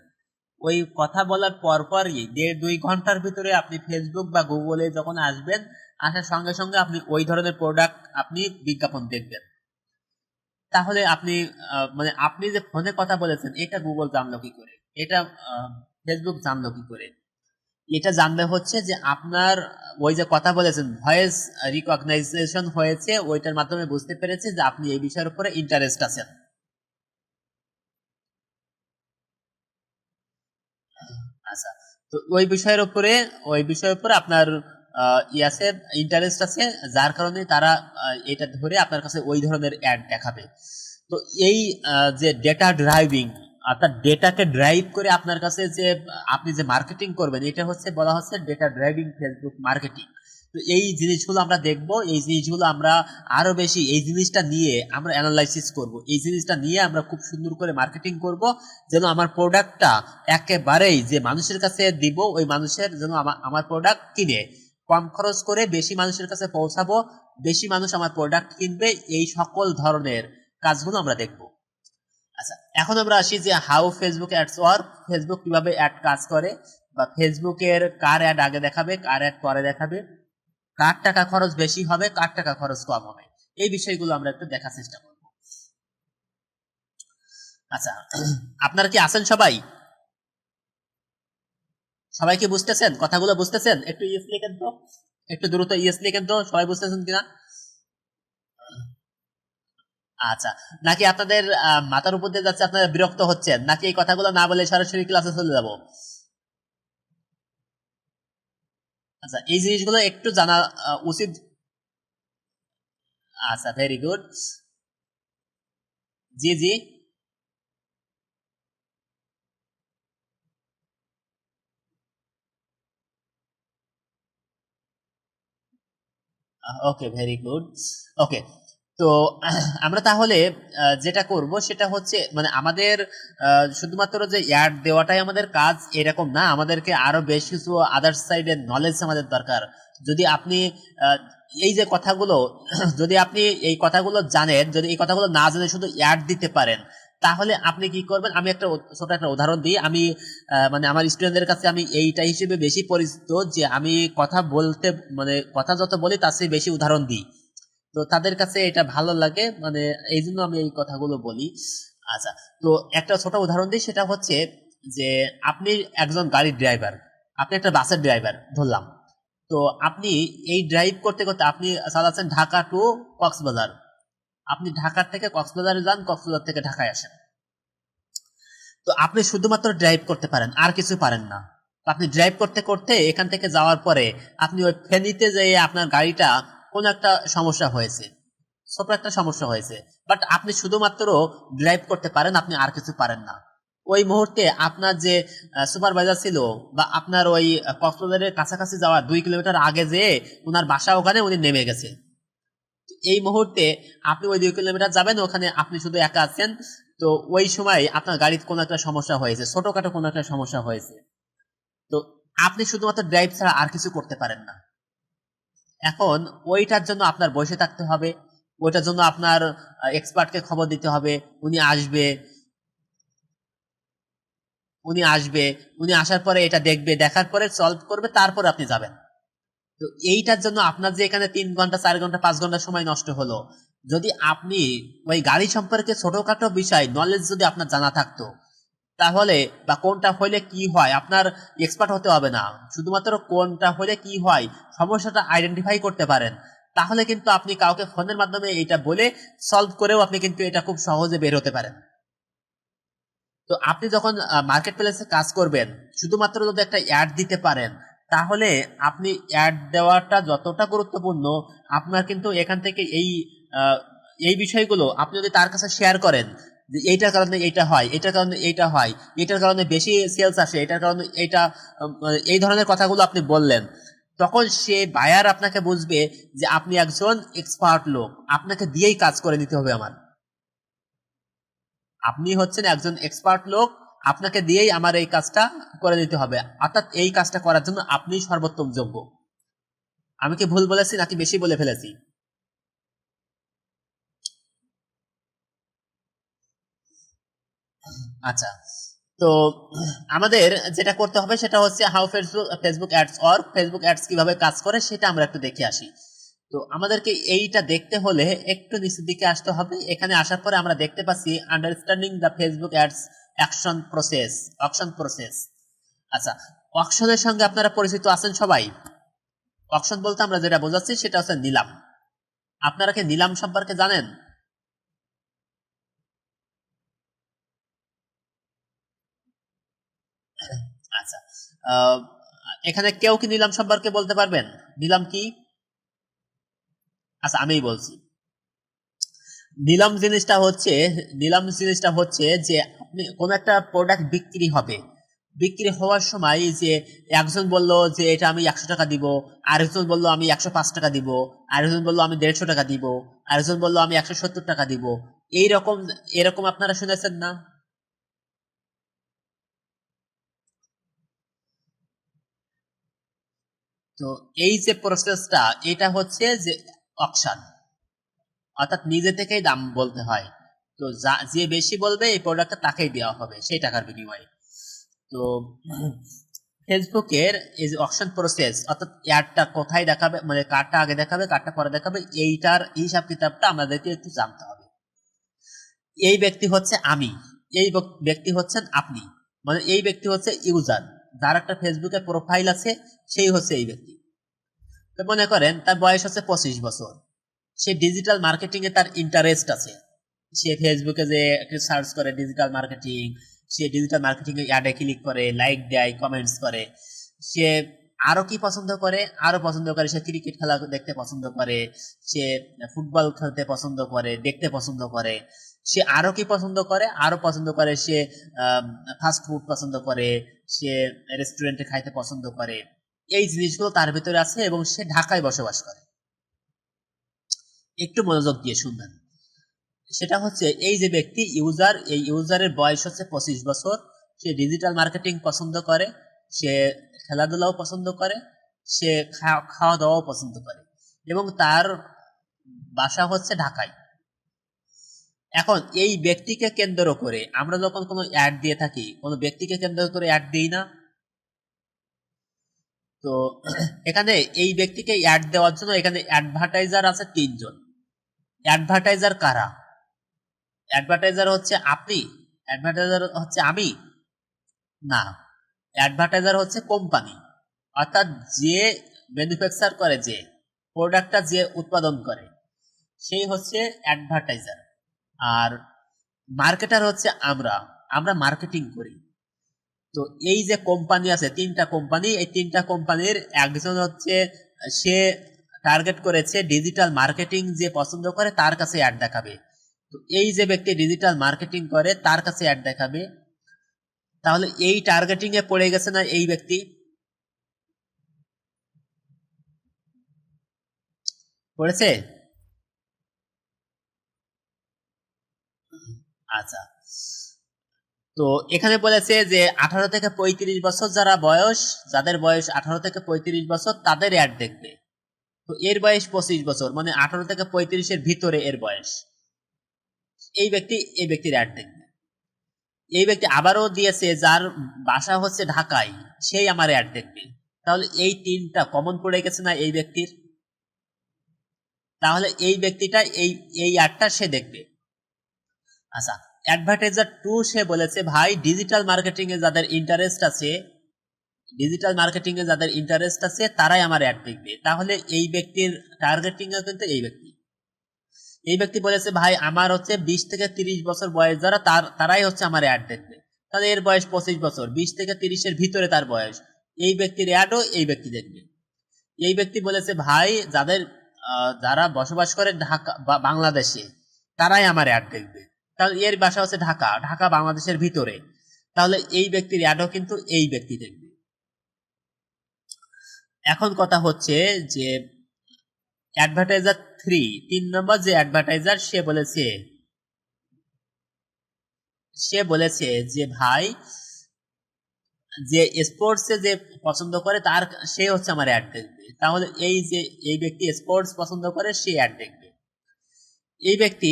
ওই কথা বলার পরপরই 1.5-2 ঘন্টার ভিতরে আপনি ফেসবুক বা গুগলে যখন আসবেন, আসার সঙ্গে সঙ্গে আপনি ওই ধরনের প্রোডাক্ট আপনি বিজ্ঞাপন দেখবেন। তাহলে আপনি মানে আপনি যে ফোনে কথা বলেছেন এটা গুগল জানলো কি করে, এটা ফেসবুক জানলো কি করে? এটা জানবে হচ্ছে যে আপনার ওই যে কথা বলেছেন, ভয়েস রিকগনাইজেশন হয়েছে, ওইটার মাধ্যমে বুঝতে পেরেছে যে আপনি এই বিষয়ের উপরে ইন্টারেস্ট আছেন। আচ্ছা, তো ওই বিষয়ের উপরে আপনার আছে, ইন্টারেস্ট আছে, যার কারণে তারা এটা ধরে আপনার কাছে ওই ধরনের অ্যাড দেখাবে। তো এই যে ডেটা ড্রাইভিং, অর্থাৎ ডেটাকে ড্রাইভ করে আপনার কাছে যে আপনি যে মার্কেটিং করবেন, এটা হচ্ছে বলা হচ্ছে ডেটা ড্রাইভিং ফেসবুক মার্কেটিং। তো এই জিনিসগুলো আমরা দেখব, এই জিনিসগুলো আমরা আরো বেশি এই জিনিসটা নিয়ে আমরা অ্যানালাইসিস করব, এই জিনিসটা নিয়ে আমরা খুব সুন্দর করে মার্কেটিং করব, যেন আমার প্রোডাক্টটা একেবারেই যে মানুষের কাছে দিব ওই মানুষের যেন আমার প্রোডাক্ট কিনে, কম খরচ করে বেশি মানুষের কাছে পৌঁছাবো, বেশি মানুষ আমার প্রোডাক্ট কিনবে, এই সকল ধরনের কাজগুলো আমরা দেখব। আচ্ছা, এখন আমরা আসি যে how Facebook ads work, Facebook কিভাবে অ্যাড কাজ করে, বা ফেসবুকের কার অ্যাড আগে দেখাবে, কার অ্যাড পরে দেখাবে, কার টাকা খরচ বেশি হবে, কার টাকা খরচ কম হবে, এই বিষয়গুলো আমরা একটু দেখার চেষ্টা করব। আচ্ছা, আপনারা কি আছেন সবাই? সবাই কি বুঝতেছেন কথাগুলো? বুঝতেছেন? একটু ইয়েস লিখেন তো, একটু দ্রুত ইয়েস লিখেন তো, সবাই বুঝতেছেন কিনা। আচ্ছা, নাকি আপনাদের মাথার উপর দিয়ে যাচ্ছে, আপনারা বিরক্ত হচ্ছেন, নাকি এই কথাগুলো না বলে সরাসরি ক্লাসে চলে যাব? আচ্ছা, এই জিনিসগুলো একটু জানা উচিত। আচ্ছা, ভেরি গুড। জি জি, ওকে, ভেরি গুড। ওকে, তো আমরা তাহলে যেটা করব সেটা হচ্ছে মানে আমাদের শুধুমাত্র যে অ্যাড দেওয়াটাই আমাদের কাজ এরকম না, আমাদেরকে আরো বেশ কিছু আদার সাইডের নলেজ আমাদের দরকার। যদি আপনি আহ, এই যে কথাগুলো যদি আপনি এই কথাগুলো জানেন, যদি এই কথাগুলো না জেনে শুধু অ্যাড দিতে পারেন, তাহলে আপনি কি করবেন? আমি একটা ছোট একটা উদাহরণ দিই। আমি মানে আমার স্টুডেন্টদের কাছে আমি এইটা হিসেবে বেশি পরিচিত যে আমি কথা বলতে মানে কথা যত বলি তার চেয়ে বেশি উদাহরণ দিই, তো তাদের কাছে এটা ভালো লাগে, মানে এই জন্য আমি এই কথাগুলো বলি। আচ্ছা, তো একটা ছোট উদাহরণ দিই, সেটা হচ্ছে যে আপনি একজন গাড়ির ড্রাইভার, আপনি একটা বাসের ড্রাইভার ধরলাম। তো আপনি এই ড্রাইভ করতে করতে আপনি চালাচ্ছেন ঢাকা টু কক্সবাজার, আপনি ঢাকা থেকে কক্সবাজারে যান, কক্সবাজার থেকে ঢাকায় আসেন। তো আপনি শুধুমাত্র ড্রাইভ করতে পারেন, আর কিছু পারেন না। তো আপনি ড্রাইভ করতে করতে এখান থেকে যাওয়ার পরে আপনি ওই ফেনীতে যেয়ে আপনার গাড়িটা কোনো একটা সমস্যা হয়েছে, ছোট একটা সমস্যা হয়েছে, বাট আপনি শুধুমাত্র ড্রাইভ করতে পারেন, আপনি আর কিছু পারেন না। ওই মুহূর্তে আপনার যে সুপারভাইজার ছিল, বা আপনার ওই কক্সবাজারের কাছাকাছি যাওয়া 2 কিলোমিটার আগে যেয়ে ওনার বাসা ওখানে, উনি নেমে গেছে। এই মুহূর্তে আপনি ওই 2 কিলোমিটার যাবেন, ওখানে আপনি শুধু একা আছেন। তো ওই সময় আপনার গাড়ির কোনো একটা সমস্যা হয়েছে, ছোটখাটো কোনো একটা সমস্যা হয়েছে। তো আপনি শুধুমাত্র ড্রাইভ ছাড়া আর কিছু করতে পারেন না। এখন ওইটার জন্য আপনার বসে থাকতে হবে, ওইটার জন্য আপনার এক্সপার্টকে খবর দিতে হবে, উনি আসবে, উনি আসবে, উনি আসার পরে এটা দেখবে, দেখার পরে সলভ করবে, তারপর আপনি যাবেন। তো এইটার জন্য আপনার যে এখানে 3 ঘন্টা 4 ঘন্টা 5 ঘন্টা সময় নষ্ট হলো, যদি আপনি ওই গাড়ি সম্পর্কে ছোটখাটো বিষয় নলেজ যদি আপনার জানা থাকতো, তাহলে বা কোনটা হইলে কি হয়, আপনার এক্সপার্ট হতে হবে না, শুধুমাত্র কোনটা হইলে কি হয় সমস্যাটা আইডেন্টিফাই করতে পারেন, তাহলে কিন্তু আপনি কাউকে ফোনের মাধ্যমে এটা বলে সলভ করেও আপনি কিন্তু এটা খুব সহজে বের হতে পারেন। তো আপনি যখন মার্কেট প্লেসে কাজ করবেন, শুধুমাত্র যদি একটা অ্যাড দিতে পারেন, তাহলে আপনি অ্যাড দেওয়াটা যতটা গুরুত্বপূর্ণ, আপনার কিন্তু এখান থেকে আহ, এই বিষয়গুলো আপনি যদি তার কাছে শেয়ার করেন, যে এইটার কারণে এইটা হয়, এটার কারণে এইটা হয়, এটার কারণে বেশি সেলস আসে, এটার কারণে এইটা, এই ধরনের কথাগুলো আপনি বললেন, তখন সে বায়ার আপনাকে বুঝবে যে আপনি একজন এক্সপার্ট লোক, আপনাকে দিয়েই কাজ করে নিতে হবে আমার, আপনি হচ্ছেন একজন এক্সপার্ট লোক, আপনাকে দিয়েই আমার এই কাজটা করে দিতে হবে, অর্থাৎ এই কাজটা করার জন্য আপনি সর্বোত্তম যোগ্য। আমি কি ভুল বলেছি নাকি বেশি বলে ফেলেছি? আচ্ছা, তো আমাদের যেটা করতে হবে সেটা হচ্ছে how Facebook Facebook ads or Facebook ads কিভাবে কাজ করে সেটা আমরা একটু দেখে আসি। তো আমাদেরকে এইটা দেখতে হলে একটু নিচের দিকে আসতে হবে, এখানে আসার পরে আমরা দেখতে পাচ্ছি understanding the Facebook ads auction process. আচ্ছা, অকশনের সঙ্গে আপনারা পরিচিত আছেন সবাই? অকশন বলতে আমরা যেটা বোঝাচ্ছি সেটা হচ্ছে নিলাম। আপনারা কি নিলাম সম্পর্কে জানেন? আচ্ছা, আহ, এখানে কেউ কি নিলাম সম্পর্কে বলতে পারবেন? নিলাম কি? আচ্ছা, আমিই বলছি। নিলাম জিনিসটা হচ্ছে নিলাম জিনিসটা হচ্ছে যে আপনি কোন একটা প্রোডাক্ট বিক্রি হবে, বিক্রি হওয়ার সময় যে একজন বলল যে এটা আমি 100 টাকা দিব, আরেকজন বলল আমি 105 টাকা দিব, আরেকজন বলল আমি 150 টাকা দিব, আরেকজন বলল আমি 170 টাকা দিব। এইরকম এরকম আপনারা শুনেছেন না? তো এই যে প্রসেসটা, এটা হচ্ছে যে অকশন, অর্থাৎ নিজে থেকেই দাম বলতে হয়। তো যে বেশি বলবে এই প্রোডাক্টটা তাকেই দেওয়া হবে সেই টাকার বিনিময়ে। তো ফেসবুকের এই যে অকশন প্রসেস, অর্থাৎ অ্যাডটা কোথায় দেখাবে, মানে কারটা আগে দেখাবে কারটা পরে দেখাবে, এইটার হিসাব কিতাবটা আমাদেরকে একটু জানতে হবে। এই ব্যক্তি হচ্ছে আমি, এই ব্যক্তি হচ্ছেন আপনি, মানে এই ব্যক্তি হচ্ছে ইউজার, যার একটা ফেসবুকে প্রোফাইল আছে, সেই হচ্ছে এই ব্যক্তি। তো মনে করেন তার বয়স হচ্ছে 25 বছর, সে ডিজিটাল মার্কেটিং এ তার ইন্টারেস্ট আছে, সে ফেসবুকে যে সার্চ করে ডিজিটাল মার্কেটিং, সে ডিজিটাল মার্কেটিং এ অ্যাডে ক্লিক করে, লাইক দেয়, কমেন্টস করে। সে আরো কি পছন্দ করে, আরো পছন্দ করে সে ক্রিকেট খেলা দেখতে পছন্দ করে, সে ফুটবল খেলতে পছন্দ করে, দেখতে পছন্দ করে। সে আরো কি পছন্দ করে, আরো পছন্দ করে সে ফাস্ট ফুড পছন্দ করে, সে রেস্টুরেন্টে খাইতে পছন্দ করে। এই জিনিসগুলো তার ভিতরে আছে এবং সে ঢাকায় বসবাস করে। একটু মনোযোগ দিয়ে শুনবেন। সেটা হচ্ছে এই যে ব্যক্তি ইউজার, এই ইউজারের বয়স হচ্ছে 25 বছর, সে ডিজিটাল মার্কেটিং পছন্দ করে, সে খেলাধুলাও পছন্দ করে, সে খাওয়া দাওয়াও পছন্দ করে, এবং তার বাসা হচ্ছে ঢাকায়। এখন এই ব্যক্তিকে কেন্দ্র করে আমরা যখন কোনো অ্যাড দিয়ে থাকি, কোনো ব্যক্তিকে কেন্দ্র করে অ্যাড দিই না। তো এখানে এই ব্যক্তিকে অ্যাড দেওয়ার জন্য এখানে অ্যাডভার্টাইজার আছে 3 জন। অ্যাডভার্টাইজার কারা? অ্যাডভার্টাইজার হচ্ছে আপনি, অ্যাডভার্টাইজার হচ্ছে আমি, না। অ্যাডভার্টাইজার হচ্ছে কোম্পানি, অর্থাৎ যে ম্যানুফ্যাকচার করে, যে প্রোডাক্টটা যে উৎপাদন করে, সেই হচ্ছে অ্যাডভার্টাইজার। আর মার্কেটার হচ্ছে আমরা, আমরা মার্কেটিং করি। তো এই যে কোম্পানি আছে 3টা কোম্পানি, এই 3টা কোম্পানির একজন হচ্ছে, সে টার্গেট করেছে ডিজিটাল মার্কেটিং যে পছন্দ করে তার কাছে অ্যাড দেখাবে। তো এই যে ব্যক্তি ডিজিটাল মার্কেটিং করে তার কাছে অ্যাড দেখাবে। তাহলে এই টার্গেটিং এ পড়ে গেছে না এই ব্যক্তি? পড়েছে? আচ্ছা। তো এখানে বলেছে যে 18 থেকে 35 বছর যারা বয়স, যাদের বয়স 18 থেকে 35 বছর তাদের অ্যাড দেখবে। তো এর বয়স 25 বছর, মানে 18 থেকে 35-এর ভিতরে এর বয়স, এই ব্যক্তির অ্যাড দেখবে। এই ব্যক্তি আবারও দিয়েছে যার বাসা হচ্ছে ঢাকায়, সেই আমার অ্যাড দেখবে। তাহলে এই 3টা কমন পড়ে গেছে না এই ব্যক্তির? তাহলে এই ব্যক্তিটা এই অ্যাডটা সে দেখবে। আচ্ছা, অ্যাডভার্টাইজার 2 সে বলেছে ভাই ডিজিটাল মার্কেটিং এ যাদের ইন্টারেস্ট আছে, ডিজিটাল মার্কেটিং এ যাদের ইন্টারেস্ট আছে তারাই আমার অ্যাড দেখবে। তাহলে এই ব্যক্তির টার্গেটিং এ কিন্তু এই ব্যক্তি, এই ব্যক্তি বলেছে ভাই আমার হচ্ছে 20 থেকে 30 বছর বয়স যারা, তারাই হচ্ছে আমার অ্যাড দেখবে। তাহলে এর বয়স 25 বছর, 20 থেকে 30-এর ভিতরে তার বয়স, এই ব্যক্তির অ্যাডও এই ব্যক্তি দেখবে। এই ব্যক্তি বলেছে ভাই যাদের যারা বসবাস করে ঢাকা বা বাংলাদেশে, তারাই আমার অ্যাড দেখবে। তাহলে এর বাসা হচ্ছে ঢাকা, ঢাকা বাংলাদেশের ভিতরে, তাহলে এই ব্যক্তির অ্যাডও কিন্তু এই ব্যক্তি দেখবে। এখন কথা হচ্ছে যে অ্যাডভার্টাইজার 3 নম্বর যে অ্যাডভার্টাইজার, সে বলেছে যে ভাই যে স্পোর্টসে যে পছন্দ করে তার, সে হচ্ছে আমার অ্যাড দেখবে। তাহলে এই যে এই ব্যক্তি স্পোর্টস পছন্দ করে সে অ্যাড দেখবে। এই ব্যক্তি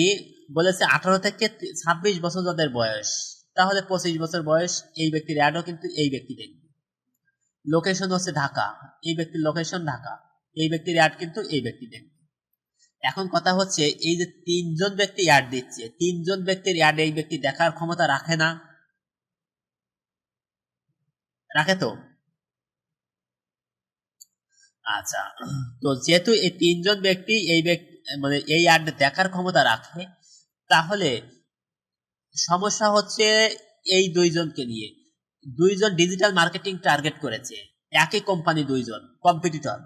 বলেছে 18 থেকে 26 বছর যাদের বয়স, তাহলে 25 বছর বয়স, এই ব্যক্তির অ্যাডও কিন্তু এই ব্যক্তি দেখবে। লোকেশন হচ্ছে ঢাকা, এই ব্যক্তির লোকেশন ঢাকা, এই ব্যক্তির অ্যাড কিন্তু এই ব্যক্তি দেখবে। এখন কথা হচ্ছে এই যে 3জন ব্যক্তি অ্যাড দিচ্ছে, 3জন ব্যক্তির অ্যাড এই ব্যক্তি দেখার ক্ষমতা রাখে না? রাখে তো। আচ্ছা, তো যেহেতু এই 3জন ব্যক্তি এই ব্যক্তি মানে এই অ্যাড দেখার ক্ষমতা রাখে, তাহলে সমস্যা হচ্ছে এই 2জনকে নিয়ে। 2জন ডিজিটাল মার্কেটিং টার্গেট করেছে, একই কোম্পানি, 2জন কম্পিটিটর,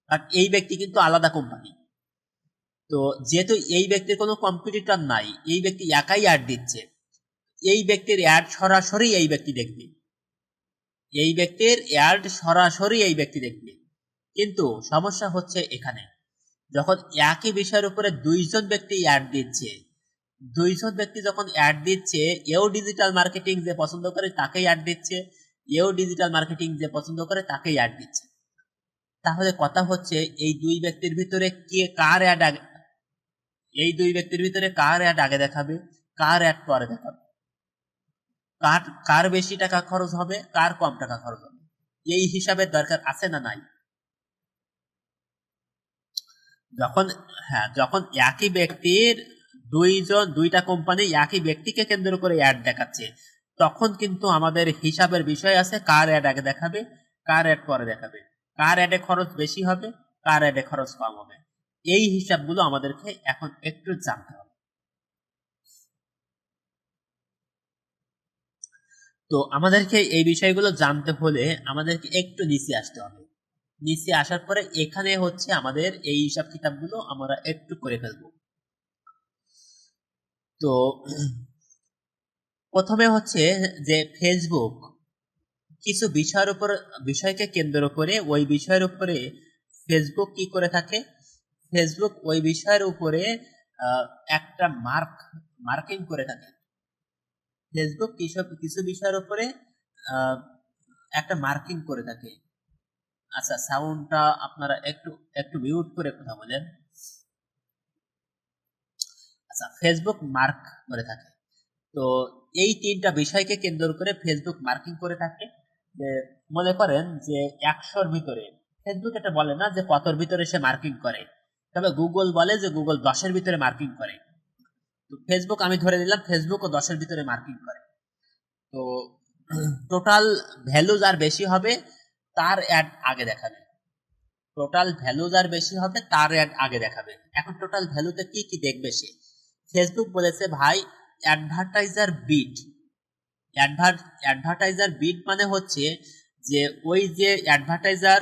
বাট এই ব্যক্তি কিন্তু আলাদা কোম্পানি। তো যেহেতু এই ব্যক্তির কোনো কম্পিটিটর নাই, এই ব্যক্তি একাই অ্যাড দিচ্ছে, এই ব্যক্তির অ্যাড সরাসরি এই ব্যক্তি দেখবে। এই ব্যক্তির অ্যাড সরাসরি এই ব্যক্তি দেখবে। কিন্তু সমস্যা হচ্ছে এখানে, যখন একই বিষয়ের উপরে দুইজন ব্যক্তি অ্যাড দিচ্ছে, দুইজন ব্যক্তি যখন অ্যাড দিচ্ছে, এও ডিজিটাল মার্কেটিং যে পছন্দ করে তাকেই অ্যাড দিচ্ছে, এও ডিজিটাল মার্কেটিং যে পছন্দ করে তাকেই অ্যাড দিচ্ছে। তাহলে কথা হচ্ছে এই দুই ব্যক্তির ভিতরে কে কার অ্যাড আগে, এই দুই ব্যক্তির ভিতরে কার অ্যাড আগে দেখাবে, কার অ্যাড পরে দেখাবে, কার কার বেশি টাকা খরচ হবে, কার কম টাকা খরচ হবে, এই হিসাবের দরকার আছে না নাই? যখন, হ্যাঁ, যখন একই ব্যক্তির দুইটা কোম্পানি একই ব্যক্তিকে কেন্দ্র করে অ্যাড দেখাচ্ছে, তখন কিন্তু আমাদের হিসাবের বিষয় আছে কার অ্যাড আগে দেখাবে, কার অ্যাড পরে দেখাবে, কার অ্যাডে খরচ বেশি হবে, কার অ্যাডে খরচ কম হবে। এই হিসাবগুলো আমাদেরকে এখন একটু জানতে হবে। তো আমাদেরকে এই বিষয়গুলো জানতে হলে আমাদেরকে একটু নিচে আসতে হবে। নিচে আসার পরে এখানে হচ্ছে আমাদের এই হিসাব কিতাবগুলো আমরা একটু করে ফেলবো। তো প্রথমে হচ্ছে যে ফেসবুক কিছু বিষয়কে কেন্দ্র করে ওই বিষয়ের উপরে ফেসবুক কি করে থাকে, ফেসবুক ওই বিষয়ের উপরে একটা মার্কিং করে থাকে। ফেসবুক কিছু বিষয়ের উপরে আহ, একটা মার্কিং করে থাকে। আচ্ছা, সাউন্ডটা আপনারা একটু একটু মিউট করে কথা বলেন। আচ্ছা, ফেসবুক মার্ক করে থাকে। তো এই তিনটা বিষয়কে কেন্দ্র করে ফেসবুক মার্কিং করে থাকে। যে মনে করেন যে 100-র ভিতরে, ফেসবুক এটা বলে না যে কতর ভিতরে সে মার্কিং করে, তবে গুগল বলে যে গুগল 10-এর ভিতরে মার্কিং করে। তো ফেসবুক, আমি ধরে নিলাম ফেসবুকও 10-এর ভিতরে মার্কিং করে। তো টোটাল ভ্যালু যার বেশি হবে তার অ্যাড আগে দেখাবে, টোটাল ভ্যালু যার বেশি হবে তার অ্যাড আগে দেখাবে। এখন টোটাল ভ্যালুতে কি কি দেখবে সে? ফেসবুক বলেছে ভাই অ্যাডভার্টাইজার বিট, অ্যাডভার্টাইজার বিট মানে হচ্ছে যে ওই যে অ্যাডভার্টাইজার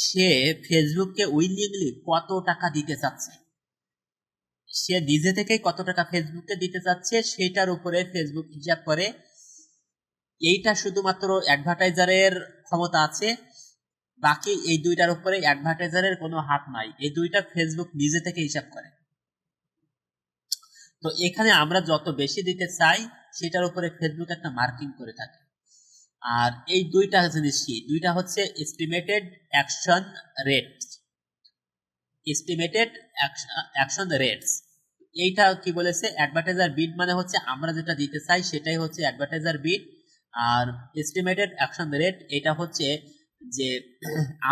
সে ফেসবুককে উইলিংলি কত টাকা দিতে চাচ্ছে, সে নিজে থেকেই কত টাকা ফেসবুককে দিতে চাচ্ছে সেটার উপরে ফেসবুক হিসাব করে। এইটা শুধুমাত্র অ্যাডভার্টাইজারের ক্ষমতা আছে, বাকি এই দুইটার উপরে অ্যাডভার্টাইজারের কোনো হাত নাই, এই দুইটা ফেসবুক নিজে থেকে হিসাব করে। তো এখানে আমরা যত বেশি দিতে চাই সেটার উপরে ফেসবুক একটা মার্কিং করে থাকে। আর এই দুইটা জিনিস কি, দুইটা হচ্ছে estimated action rate, estimated action rates. এইটা কি বলেছে, অ্যাডভার্টাইজার বিড মানে হচ্ছে আমরা যেটা দিতে চাই সেটাই হচ্ছে অ্যাডভার্টাইজার বিড। আর এস্টিমেটেড অ্যাকশন রেট এটা হচ্ছে যে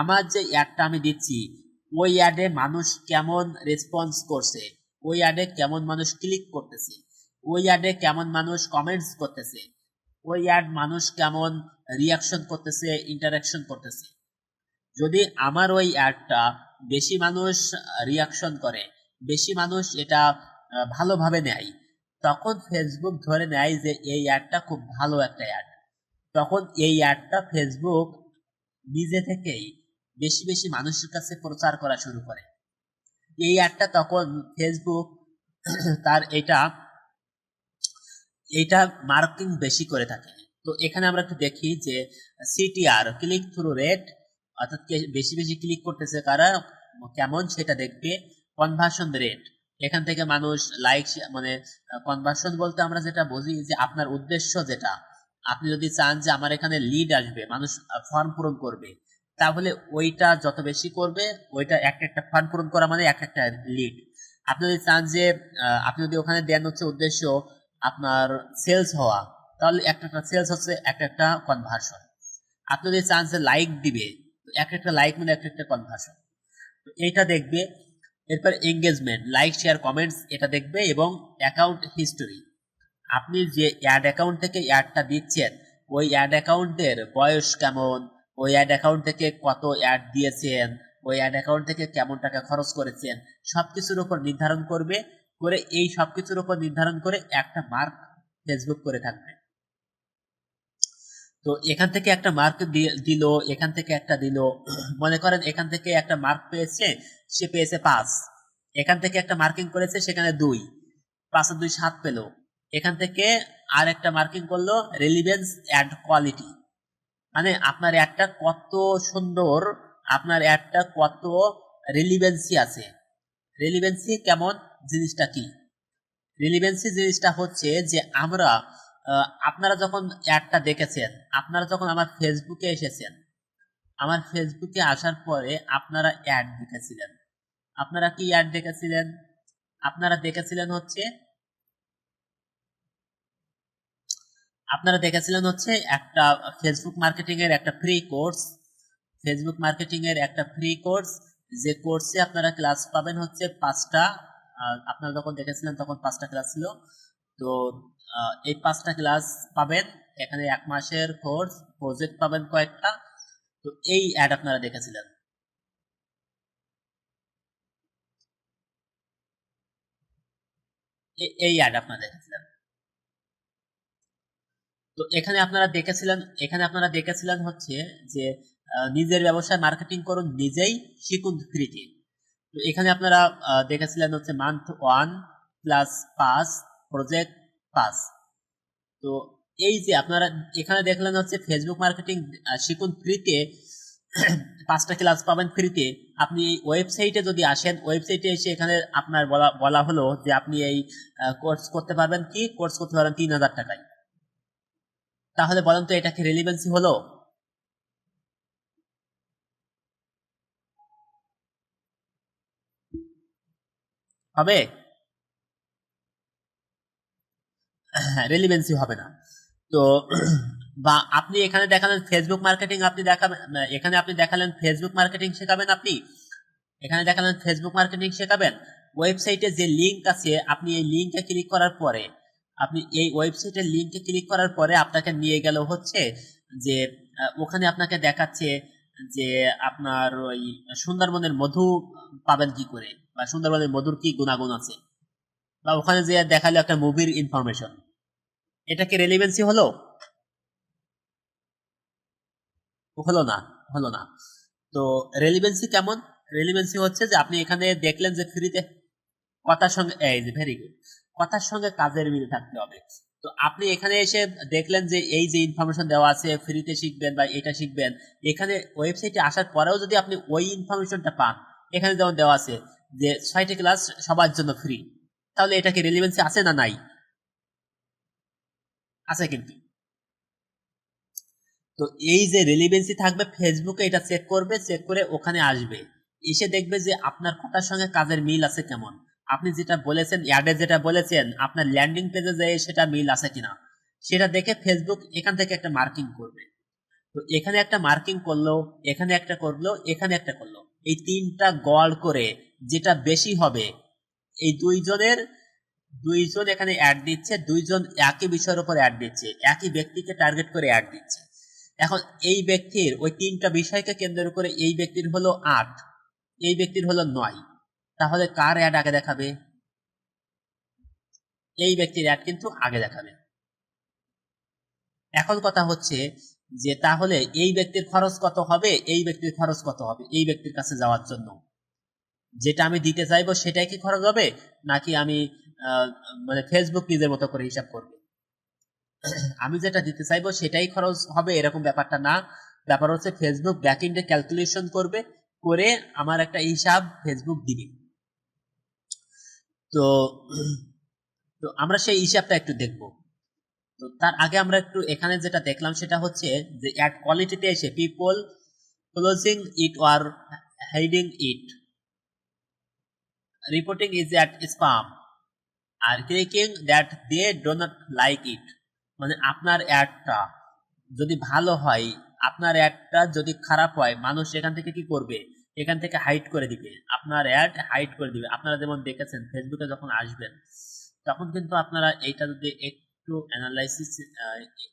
আমার যে অ্যাডটা আমি দিচ্ছি ওই অ্যাডে মানুষ কেমন রেসপন্স করছে, ওই অ্যাডে কেমন মানুষ ক্লিক করতেছে, ওই অ্যাডে কেমন মানুষ কমেন্টস করতেছে, ওই অ্যাড মানুষ কেমন রিয়াকশন করতেছে, ইন্টারাকশন করতেছে। যদি আমার ওই অ্যাডটা বেশি মানুষ রিয়াকশন করে, বেশি মানুষ এটা ভালোভাবে নেয়, তখন ফেসবুক ধরে নেয় যে এই অ্যাডটা খুব ভালো একটা অ্যাড। তখন এই অ্যাডটা ফেসবুক নিজে থেকেই বেশি বেশি মানুষের কাছে প্রচার করা শুরু করে। এই অ্যাডটা তখন ফেসবুক তার এটা এইটা মার্কিং বেশি করে থাকে। তো এখানে আমরা একটু দেখি যে সিটিআর, ক্লিক থ্রু রেট, অর্থাৎ বেশি বেশি ক্লিক করতেছে কারা, কেমন সেটা দেখবে। কনভার্সন রেট, এখান থেকে মানুষ লাইক, মানে কনভার্সন বলতে আমরা যেটা বুঝি যে আপনার উদ্দেশ্য যেটা, আপনি যদি চান যে আমার এখানে লিড আসবে, মানুষ ফর্ম পূরণ করবে, তাহলে ওইটা যত বেশি করবে, ওইটা একটা একটা ফর্ম পূরণ করা মানে এক একটা লিড। আপনি যদি চান যে আপনি যদি ওখানে দেন হচ্ছে উদ্দেশ্য আপনার সেলস হওয়া, তাহলে একটা একটা সেলস হচ্ছে একটা একটা কনভার্সন। আপনি যদি চান যে লাইক দিবে, এক একটা লাইক মানে একটা একটা কনভার্সন, এইটা দেখবে। এরপর এঙ্গেজমেন্ট, লাইক শেয়ার কমেন্টস এটা দেখবে, এবং অ্যাকাউন্ট হিস্টোরি, আপনি যে অ্যাড অ্যাকাউন্ট থেকে অ্যাডটা দিচ্ছেন ওই অ্যাড অ্যাকাউন্টের বয়স কেমন, ওই অ্যাড অ্যাকাউন্ট থেকে কত অ্যাড দিয়েছেন, ওই অ্যাড অ্যাকাউন্ট থেকে কেমন টাকা খরচ করেছেন, সবকিছুর উপর নির্ধারণ করবে। করে এই সবকিছুর উপর নির্ধারণ করে একটা মার্ক ফেসবুক করে থাকবে। তো এখান থেকে একটা মার্ক দিল, এখান থেকে একটা দিল, মনে করেন এখান থেকে একটা মার্ক পেয়েছে, সে পেয়েছে 5, এখান থেকে একটা মার্কিং করেছে সেখানে 2, 5 আর 2 7 পেলো। এখান থেকে আর একটা মার্কিং করলো রেলিভেন্স অ্যাড কোয়ালিটি, মানে আপনার অ্যাডটা কত সুন্দর, আপনার অ্যাডটা কত রিলিভেন্সি আছে। রিলিভেন্সি কেমন জিনিসটা কি? রিলিভেন্সি জিনিসটা হচ্ছে যে আমরা আপনারা যখন অ্যাডটা দেখেছেন, আপনারা যখন আমার ফেসবুকে এসেছেন, আমার ফেসবুকে আসার পরে আপনারা অ্যাড দেখেছিলেন। আপনারা কি অ্যাড দেখেছিলেন? আপনারা দেখেছিলেন হচ্ছে একটা ফেসবুক মার্কেটিং এর একটা ফ্রি কোর্স। ফেসবুক মার্কেটিং এর একটা ফ্রি কোর্স, যে কোর্সে আপনারা ক্লাস পাবেন হচ্ছে 5টা। আপনারা যখন দেখেছিলেন তখন 5টা ক্লাস ছিল। তো এই 5টা ক্লাস পাবেন। এখানে 1 মাসের কোর্স, প্রজেক্ট পাবেন কয়েকটা। তো এই অ্যাড আপনারা দেখেছিলেন, এই অ্যাড আপনারা দেখেছিলেন। তো এখানে আপনারা দেখেছিলেন হচ্ছে যে নিজের ব্যবসায় মার্কেটিং করুন, নিজেই শিখুন ফ্রিতে। তো এখানে আপনারা দেখেছিলেন হচ্ছে মান্থ 1 প্লাস 5 প্রজেক্ট 5। তো এই যে আপনারা এখানে দেখলেন হচ্ছে ফেসবুক মার্কেটিং শিখুন ফ্রিতে, 5টা ক্লাস পাবেন ফ্রিতে। আপনি এই ওয়েবসাইটে যদি আসেন, ওয়েবসাইটে এসে এখানে আপনার বলা বলা হলো যে আপনি এই কোর্স করতে পারবেন, কি কোর্স করতে পারবেন 3000 টাকায়। তাহলে বলেন তো এটা কি রেলিভেন্সি হলো? হবে? রেলিভেন্সি হবে না। তো বা আপনি এখানে দেখালেন ফেসবুক মার্কেটিং, আপনি দেখাবেন এখানে আপনি দেখালেন ফেসবুক মার্কেটিং শেখাবেন, আপনি এখানে দেখালেন ফেসবুক মার্কেটিং শেখাবেন। ওয়েবসাইটে যে লিংক আছে, আপনি এই লিংকে ক্লিক করার পরে, আপনি এই ওয়েবসাইটের লিংকে ক্লিক করার পরে আপনাকে নিয়ে গেল হচ্ছে যে ওখানে আপনাকে দেখাচ্ছে যে আপনার ওই সুন্দরবনের মধু পাবেন কি করে, বা সুন্দরবনের মধুর কি গুণাগুণ আছে, বা ওখানে যে দেখালো একটা মুভির ইনফরমেশন। এটা কি রেলিভেন্সি হলো? হলো না, হলো না। তো রেলিভেন্সি কেমন? রেলিভেন্সি হচ্ছে যে আপনি এখানে দেখলেন যে ফ্রিতে, কথার সঙ্গে, এই যে ভেরি গুড, কথার সঙ্গে কাজের মিল থাকতে হবে। তো আপনি এখানে এসে দেখলেন যে এই যে ইনফরমেশন দেওয়া আছে ফ্রিতে শিখবেন বা এটা শিখবেন, এখানে ওয়েবসাইটে আসার পরেও যদি আপনি ওই ইনফরমেশনটা পান, এখানে যেমন দেওয়া আছে যে 6টি ক্লাস সবার জন্য ফ্রি, তাহলে এটা কি রেলিভেন্সি আছে না নাই? আছে কিন্তু। তো এই যে রেলিভেন্সি থাকবে, ফেসবুকে এটা চেক করবে, চেক করে ওখানে আসবে, এসে দেখবে যে আপনার কথার সঙ্গে কাজের মিল আছে কেমন। আপনি যেটা বলেছেন, অ্যাডে যেটা বলেছেন, আপনার ল্যান্ডিং পেজে যে সেটা মিল আছে কিনা, সেটা দেখে ফেসবুক এখান থেকে একটা মার্কিং করবে। তো এখানে একটা মার্কিং করলো, এখানে একটা করলো, এখানে একটা করলো, এই 3টা গড় করে যেটা বেশি হবে, এই দুইজন এখানে অ্যাড দিচ্ছে, দুইজন একই বিষয়ের উপর অ্যাড দিচ্ছে, একই ব্যক্তিকে টার্গেট করে অ্যাড দিচ্ছে। এখন এই ব্যক্তির ওই 3টা বিষয়কে কেন্দ্র করে এই ব্যক্তির হলো 8, এই ব্যক্তির হলো 9, তাহলে কার অ্যাড আগে দেখাবে? এই ব্যক্তির অ্যাড কিন্তু আগে দেখাবে। এখন কথা হচ্ছে যে তাহলে এই ব্যক্তির খরচ কত হবে, এই ব্যক্তির খরচ কত হবে এই ব্যক্তির কাছে যাওয়ার জন্য? যেটা আমি দিতে চাইবো সেটাই কি খরচ হবে, নাকি আমি আহ, মানে ফেসবুক নিজের মতো করে হিসাব করবে? আমি যেটা দিতে চাইবো সেটাই খরচ হবে এরকম ব্যাপারটা না। ব্যাপার হচ্ছে ফেসবুক ব্যাকএন্ডে ক্যালকুলেশন করবে, করে আমার একটা হিসাব ফেসবুক দিবে। তো তো আমরা সেই হিসাবটা একটু দেখব। তো তার আগে আমরা একটু এখানে যেটা দেখলাম সেটা হচ্ছে যে অ্যাড কোয়ালিটিতে এসে people closing it or hiding it, reporting is at spam, আর clicking that they do not like it. মানে আপনার অ্যাডটা যদি ভালো হয়, আপনার অ্যাডটা যদি খারাপ হয়, মানুষ এখান থেকে কি করবে, এখান থেকে হাইড করে দিবে, আপনার অ্যাড হাইড করে দিবে। আপনারা যেমন দেখেছেন ফেসবুকে যখন আসবেন, তখন কিন্তু আপনারা এইটা যদি একটু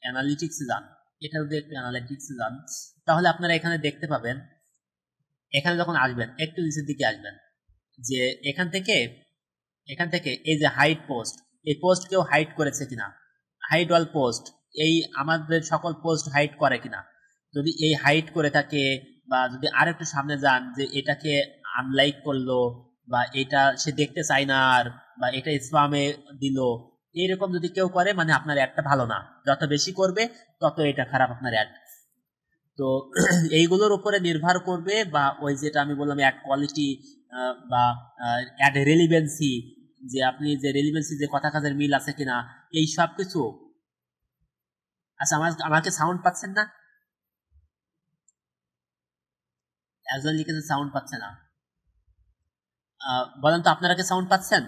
অ্যানালিটিক্সে যান, এটা যদি একটু অ্যানালিটিক্সে যান, তাহলে আপনারা এখানে দেখতে পাবেন, এখানে যখন আসবেন একটু নিচের দিকে আসবেন, যে এখান থেকে এই যে হাইড পোস্ট, এই পোস্ট কেউ হাইড করেছে কিনা, হাইড অল পোস্ট, এই আমাদের সকল পোস্ট হাইড করে কিনা। যদি এই হাইড করে থাকে, বা যদি আর একটু সামনে যান যে এটাকে আনলাইক করলো, বা এটা সে দেখতে চায় না আর, বা এটা স্প্যামে দিল, এইরকম যদি কেউ করে, মানে আপনার অ্যাডটা ভালো না। যত বেশি করবে তত এটা খারাপ আপনার অ্যাড। তো এইগুলোর উপরে নির্ভর করবে, বা ওই যেটা আমি বললাম অ্যাড কোয়ালিটি বা অ্যাড রেলিভেন্সি, যে আপনি যে রেলিভেন্সি যে কথা কাজের মিল আছে কিনা, এই সব কিছু। আচ্ছা, আমাকে সাউন্ড পাচ্ছেন না? একজন লিখেছে সাউন্ড পাচ্ছে না। বলেন তো আপনারা কি সাউন্ড পাচ্ছেন?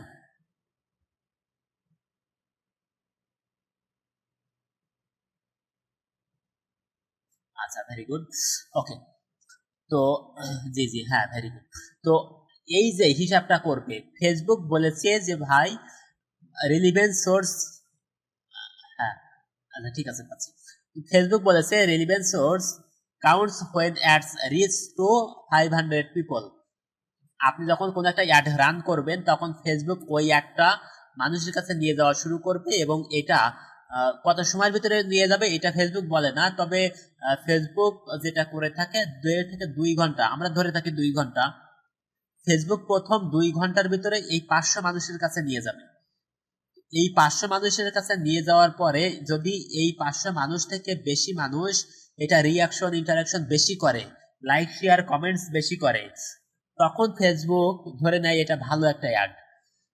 আচ্ছা, ভেরি গুড। ওকে। তো জি জি, হ্যাঁ, ভেরি গুড। তো এই যে হিসাবটা করবে, ফেসবুক বলেছে যে ভাই রিলিভেন্স সোর্স, হ্যাঁ, আচ্ছা ঠিক আছে, পাচ্ছি। ফেসবুক বলেছে relevance source counts when ads rich two 500 people. আপনি যখন কোনো একটা অ্যাড রান করবেন তখন ফেসবুক ওই অ্যাডটা মানুষের কাছে নিয়ে যাওয়া শুরু করবে, এবং এটা কত সময়ের ভিতরে নিয়ে যাবে এটা ফেসবুক বলে না, তবে ফেসবুক যেটা করে থাকে 2 থেকে 2 ঘন্টা, আমরা ধরে থাকি 2 ঘন্টা। ফেসবুক প্রথম 2 ঘন্টার ভিতরে এই 500 মানুষের কাছে নিয়ে যাবে। এই 500 মানুষের কাছে নিয়ে যাওয়ার পরে যদি এই 500 মানুষ থেকে বেশি মানুষ এটা রিয়াকশন ইন্টারাকশন বেশি করে, লাইক শেয়ার কমেন্টস বেশি করে, তখন ফেসবুক ধরে নেয় এটা ভালো একটা অ্যাড।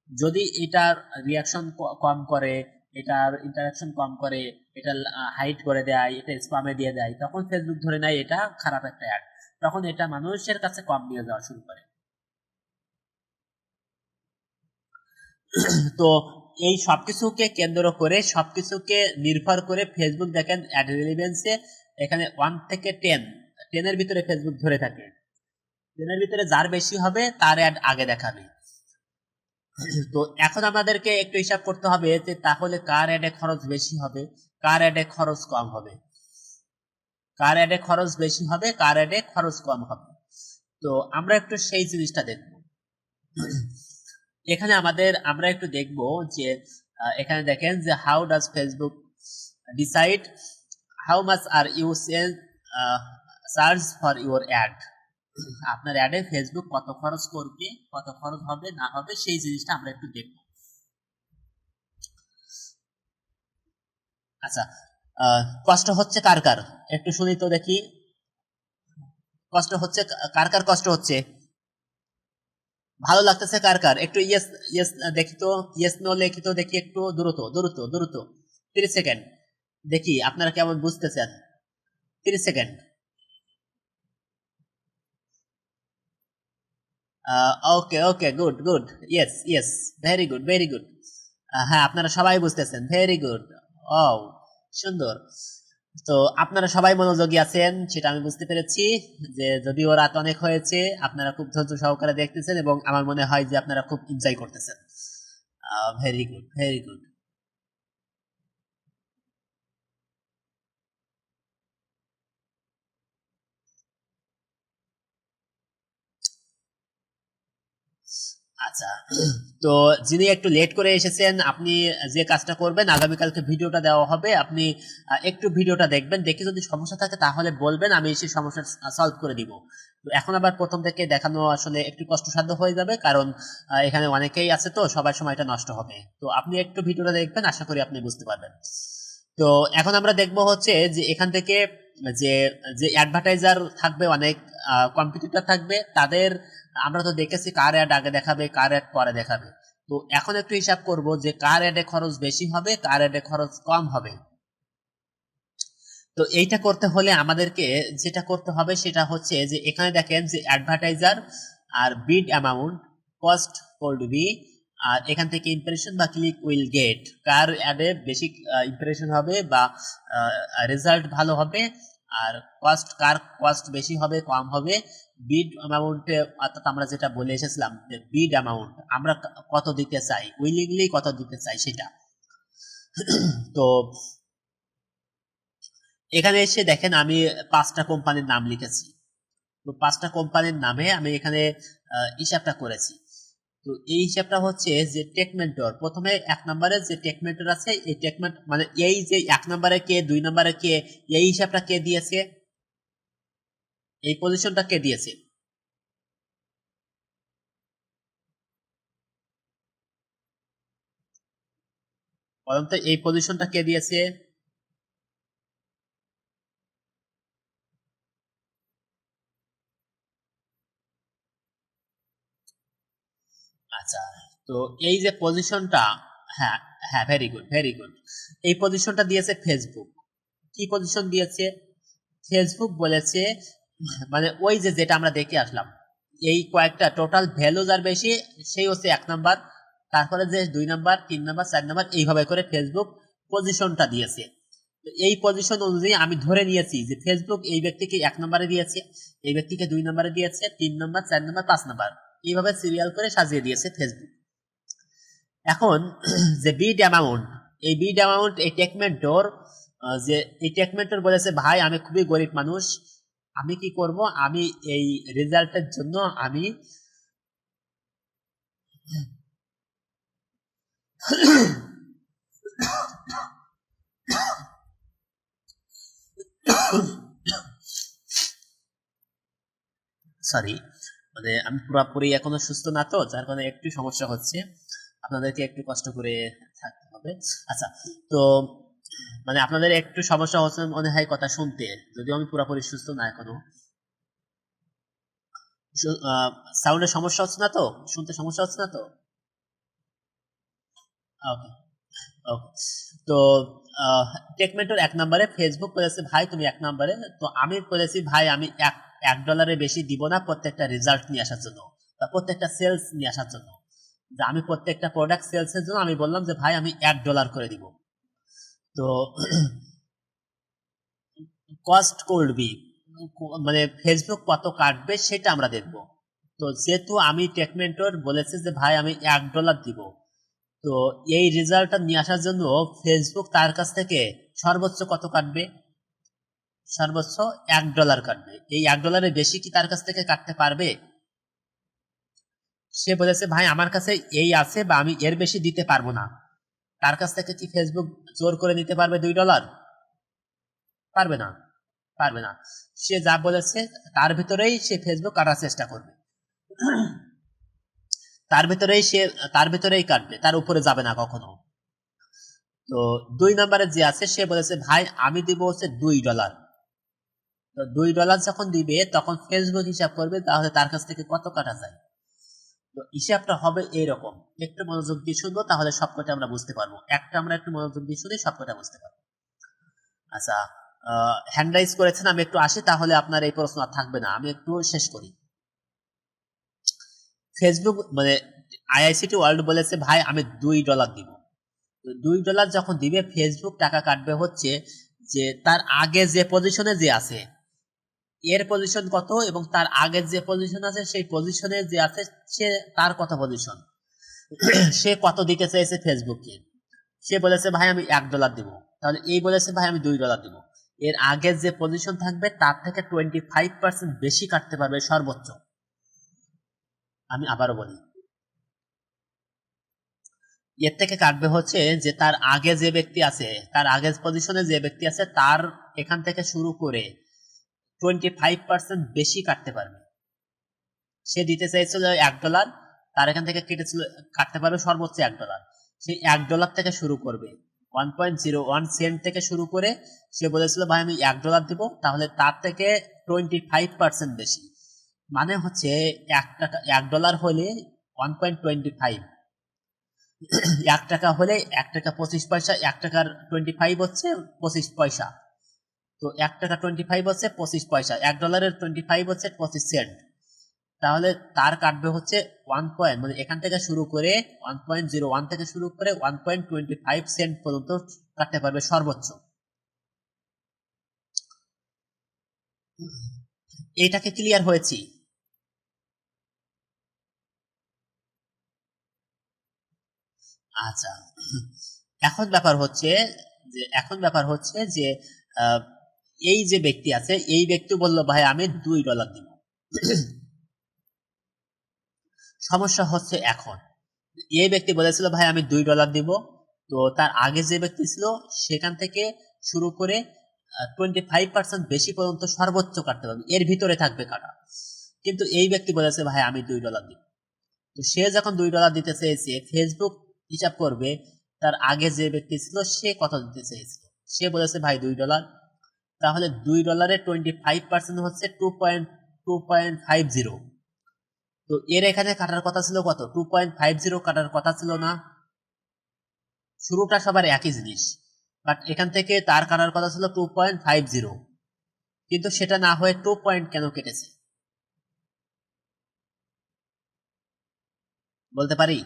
যদি এটার রিয়াকশন কম করে, এটার ইন্টারাকশন কম করে, এটা হাইড করে দেয়, এটা স্প্যামে দিয়ে দেয়, তখন ফেসবুক ধরে নেয় এটা খারাপ একটা অ্যাড। তখন এটা মানুষের কাছে কম নিয়ে যাওয়া শুরু করে। তো এই সবকিছুকে কেন্দ্র করে, সবকিছুকে নির্ভর করে ফেসবুক দেখেন অ্যাড রিলেভেন্সে এখানে 1 থেকে 10, 10-এর ভিতরে ফেসবুক ধরে থাকে। 10-এর ভিতরে যার বেশি হবে তার অ্যাড আগে দেখাবে। তো এখন আমাদেরকে একটু হিসাব করতে হবে যে তাহলে কার অ্যাডে খরচ বেশি হবে, কার অ্যাডে খরচ কম হবে, কার অ্যাডে খরচ বেশি হবে, কার অ্যাডে খরচ কম হবে। তো আমরা একটু সেই জিনিসটা দেখব। এখানে আমরা একটু দেখব যে এখানে দেখেন যে how does Facebook decide how much are you sell charge for your ad. আপনার অ্যাডে ফেসবুক কত খরচ করবে, কত খরচ হবে না হবে, সেই জিনিসটা আমরা একটু দেখব। আচ্ছা, কষ্ট হচ্ছে কার কার একটু শুনি তো দেখি। কষ্ট হচ্ছে কার কার, কষ্ট হচ্ছে, ভালো লাগতেছে কার কার, একটু ইয়েস ইয়েস দেখি তো, ইয়েস নো লেখি তো দেখি, একটু দ্রুত দ্রুত দ্রুত। 30 সেকেন্ড দেখি আপনারা কেমন বুঝতেছেন। 30 second. Okay okay, good good, yes yes, very good very good. হ্যাঁ, আপনারা সবাই বুঝতেছেন, ভেরি গুড। ও, সুন্দর। তো আপনারা সবাই মনোযোগী আছেন সেটা আমি বুঝতে পেরেছি, যে যদিও রাত অনেক হয়েছে আপনারা খুব ধৈর্য সহকারে দেখতেছেন, এবং আমার মনে হয় যে আপনারা খুব এনজয় করতেছেন। Very good very good. আচ্ছা, তো যিনি একটু লেট করে এসেছেন, আপনি যে কাজটা করবেন, আগামীকালকে ভিডিওটা দেওয়া হবে, আপনি একটু ভিডিওটা দেখবেন, দেখে যদি সমস্যা থাকে তাহলে বলবেন, আমি সেই সমস্যা সলভ করে দিব। তো এখন আবার প্রথম থেকে দেখানো আসলে একটু কষ্টসাধ্য হয়ে যাবে, কারণ এখানে অনেকেই আছে, তো সবার সময়টা নষ্ট হবে। তো আপনি একটু ভিডিওটা দেখবেন, আশা করি আপনি বুঝতে পারবেন। তো এখন আমরা দেখবো হচ্ছে যে এখান থেকে যে যে অ্যাডভার্টাইজার থাকবে, অনেক কম্পিটিটর থাকবে, তাদের আমরা তো দেখেছি কার অ্যাড আগে দেখাবে, কার অ্যাড পরে দেখাবে। তো এখন একটু হিসাব করব যে কার অ্যাডে খরচ বেশি হবে, কার অ্যাডে খরচ কম হবে। তো এইটা করতে হলে আমাদেরকে যেটা করতে হবে সেটা হচ্ছে যে এখানে দেখেন যে অ্যাডভার্টাইজার আর বিড অ্যামাউন্ট, কস্ট কোল্ড বি, আর এখান থেকে ইমপ্রেশন বা ক্লিক উইল গেট, কার অ্যাডে বেশি ইমপ্রেশন হবে বা রেজাল্ট ভালো হবে, আর কস্ট কার কস্ট বেশি হবে কম হবে, বিড অ্যামাউন্টে, অর্থাৎ আমরা যেটা বলে এসেছিলাম যে বিড অ্যামাউন্ট আমরা কত দিতে চাই, উইলিংলি কত দিতে চাই সেটা। তো এখানে এসে দেখেন আমি 5টা কোম্পানির নাম লিখেছি। তো 5টা কোম্পানির নামে আমি এখানে হিসাবটা করেছি। তো এই হিসাবটা হচ্ছে যে টেকমেন্টর, প্রথমে 1 নম্বরে যে টেকমেন্টর আছে, এই টেকমেন্ট মানে এই যে 1 নম্বরে কে, 2 নম্বরে কে, এই হিসাবটা কে দিয়েছে, এই পজিশনটা কে দিয়েছে, বলুন তো এই পজিশনটা কে দিয়েছে। আচ্ছা, তো এই যে পজিশনটা, হ্যাঁ হ্যাঁ, ভেরি গুড ভেরি গুড, এই পজিশনটা দিয়েছে ফেসবুক। কি পজিশন দিয়েছে? ফেসবুক বলেছে, মানে ওই যে যেটা আমরা দেখে আসলাম, এই কয়েকটা টোটাল ভ্যালু যার বেশি সেই হচ্ছে 1 নাম্বার, তারপরে যে 2 নাম্বার 3 নাম্বার 4 নাম্বার এইভাবে করে ফেসবুক পজিশনটা দিয়েছে। তো এই পজিশন অনুযায়ী আমি ধরে নিয়েছি যে ফেসবুক এই ব্যক্তিকে 1 নাম্বারে দিয়েছে, এই ব্যক্তিকে 2 নাম্বারে দিয়েছে, 3 নাম্বার 4 নাম্বার 5 নাম্বার, এইভাবে সিরিয়াল করে সাজিয়ে দিয়েছে ফেসবুক। এখন যে বিড অ্যামাউন্ট, এই বিড অ্যামাউন্ট এই টেকমেন্টর, যে এই টেকমেন্টর বলেছে ভাই আমি খুবই গরিব মানুষ, আমি কি করব, আমি এই রেজাল্টের জন্য আমি সরি, মানে আমি পুরোপুরি এখনো সুস্থ না, তো যার কারণে একটু সমস্যা হচ্ছে, আপনাদেরকে একটু কষ্ট করে থাকতে হবে। আচ্ছা, তো মানে আপনাদের একটু সমস্যা হচ্ছে মনে হয় কথা শুনতে, যদিও আমি পুরোপুরি সুস্থ না এখনো। সাউন্ডের সমস্যা হচ্ছে না তো? শুনতে সমস্যা হচ্ছে না তো? ওকে ওকে। তো টেকমেন্টর 1 নাম্বারে, ফেসবুক করেছে ভাই তুমি 1 নাম্বারে, তো আমি করেছি ভাই আমি এক এক ডলারের বেশি দিব না প্রত্যেকটা রেজাল্ট নিয়ে আসার জন্য বা প্রত্যেকটা সেলস নিয়ে আসার জন্য। যে আমি প্রত্যেকটা প্রোডাক্ট সেলসের জন্য আমি বললাম যে ভাই আমি $1 করে দিব। তো কস্ট করবি, মানে ফেসবুক কত কাটবে সেটা আমরা দেখব। তো যেহেতু আমি টেকমেন্টর বলেছে যে ভাই আমি $1 দিব, তো এই রেজাল্টটা নিয়ে আসার জন্য ফেসবুক তার কাছ থেকে সর্বোচ্চ কত কাটবে? সর্বোচ্চ $1 কাটবে। এই $1 বেশি কি তার কাছ থেকে কাটতে পারবে? সে বলেছে ভাই আমার কাছে এই আছে বা আমি এর বেশি দিতে পারবো না। তার কাছ থেকে কি ফেসবুক জোর করে নিতে পারবে $2? পারবে না, পারবে না। সে যা বলেছে তার ভিতরেই সে ফেসবুক কাটার চেষ্টা করবে, তার ভিতরেই সে, তার ভিতরেই কাটবে, তার উপরে যাবে না কখনো। তো 2 নাম্বারে যে আছে সে বলেছে ভাই আমি দিব হচ্ছে $2। তো $2 যখন দিবে তখন ফেসবুক হিসাব করবে তাহলে তার কাছ থেকে কত কাটা যায়। তো হিসাবটা হবে এইরকম, একটু মনোযোগ দিয়ে শুনবো তাহলে সবকটা আমরা বুঝতে পারবো, একটা আমরা একটু মনোযোগ দিয়ে শুনে সবকটা বুঝতে পারবো। আচ্ছা, হ্যান্ড রাইজ করেছেন, আমি একটু আসি তাহলে আপনার এই প্রশ্ন আর থাকবে না, আমি একটু শেষ করি। ফেসবুক মানে আইআইসিটি ওয়ার্ল্ড বলেছে ভাই আমি $2 দিব। তো $2 যখন দিবে ফেসবুক টাকা কাটবে হচ্ছে যে তার আগে যে পজিশনে যে আছে এর পজিশন কত, এবং তার আগের যে পজিশন আছে সেই পজিশনে যে আছে সে তার কত পজিশন, সে কত দিতে চাইছে ফেসবুককে। সে বলেছে ভাই আমি $1 দিব, তাহলে এই বলেছে ভাই আমি $2 দিব। এর আগের যে পজিশন থাকবে তার থেকে 25% বেশি কাটতে পারবে সর্বোচ্চ। আমি আবারও বলি, এর থেকে কাটবে হচ্ছে যে তার আগে যে ব্যক্তি আছে, তার আগের পজিশনে যে ব্যক্তি আছে তার এখান থেকে শুরু করে 25% বেশি কাটতে পারবে। সে দিতে চাইছিল $1, তার এখান থেকে কেটেছিল, কাটতে পারবে সর্বোচ্চ $1। সেই $1 থেকে শুরু করবে, 1.01 সেন্ট থেকে শুরু করে সে বলেছিল ভাই আমি $1 দিব, তাহলে তার থেকে 25% বেশি, মানে হচ্ছে $1 $1 হলে 1.25, $1 হলে $1.25, $1.25 হচ্ছে 25 পয়সা। তো $1.25 হচ্ছে 25 পয়সা, $1 25 হচ্ছে 25 সেন্ট। তাহলে তার কাটবে হচ্ছে 1 মানে এখান থেকে শুরু করে 1.01 থেকে শুরু করে 1.25 সেন্ট পর্যন্ত কাটতে পারবে সর্বোচ্চ। এইটাকে ক্লিয়ার হয়েছি? আচ্ছা, এখন ব্যাপার হচ্ছে যে আহ, এই যে ব্যক্তি আছে এই ব্যক্তি বলল ভাই আমি $2 দিব। সমস্যা হচ্ছে এখন এই ব্যক্তি বলেছিল ভাই আমি $2 দিব, তো তার আগে যে ব্যক্তি ছিল সেখান থেকে শুরু করে 25% বেশি পর্যন্ত সর্বোচ্চ কাটতে পারবে, এর ভিতরে থাকবে কাটা। কিন্তু এই ব্যক্তি বলেছে ভাই আমি $2 দিব। তো সে যখন $2 দিতে চেয়েছে ফেসবুক হিসাব করবে তার আগে যে ব্যক্তি ছিল সে কত দিতে চেয়েছিল। সে বলেছে ভাই $2, তাহলে $2 $25% হচ্ছে 2.50, তো এর এখানে কাটার কথা ছিল কত, 2.50 কাটার কথা ছিল না? শুরুটা সবার একই জিনিস, বাট এখান থেকে তার কাটার কথা ছিল 2.50, কিন্তু সেটা না হয়ে 2 পয়েন্ট কেন কেটেছে বলতে পারি?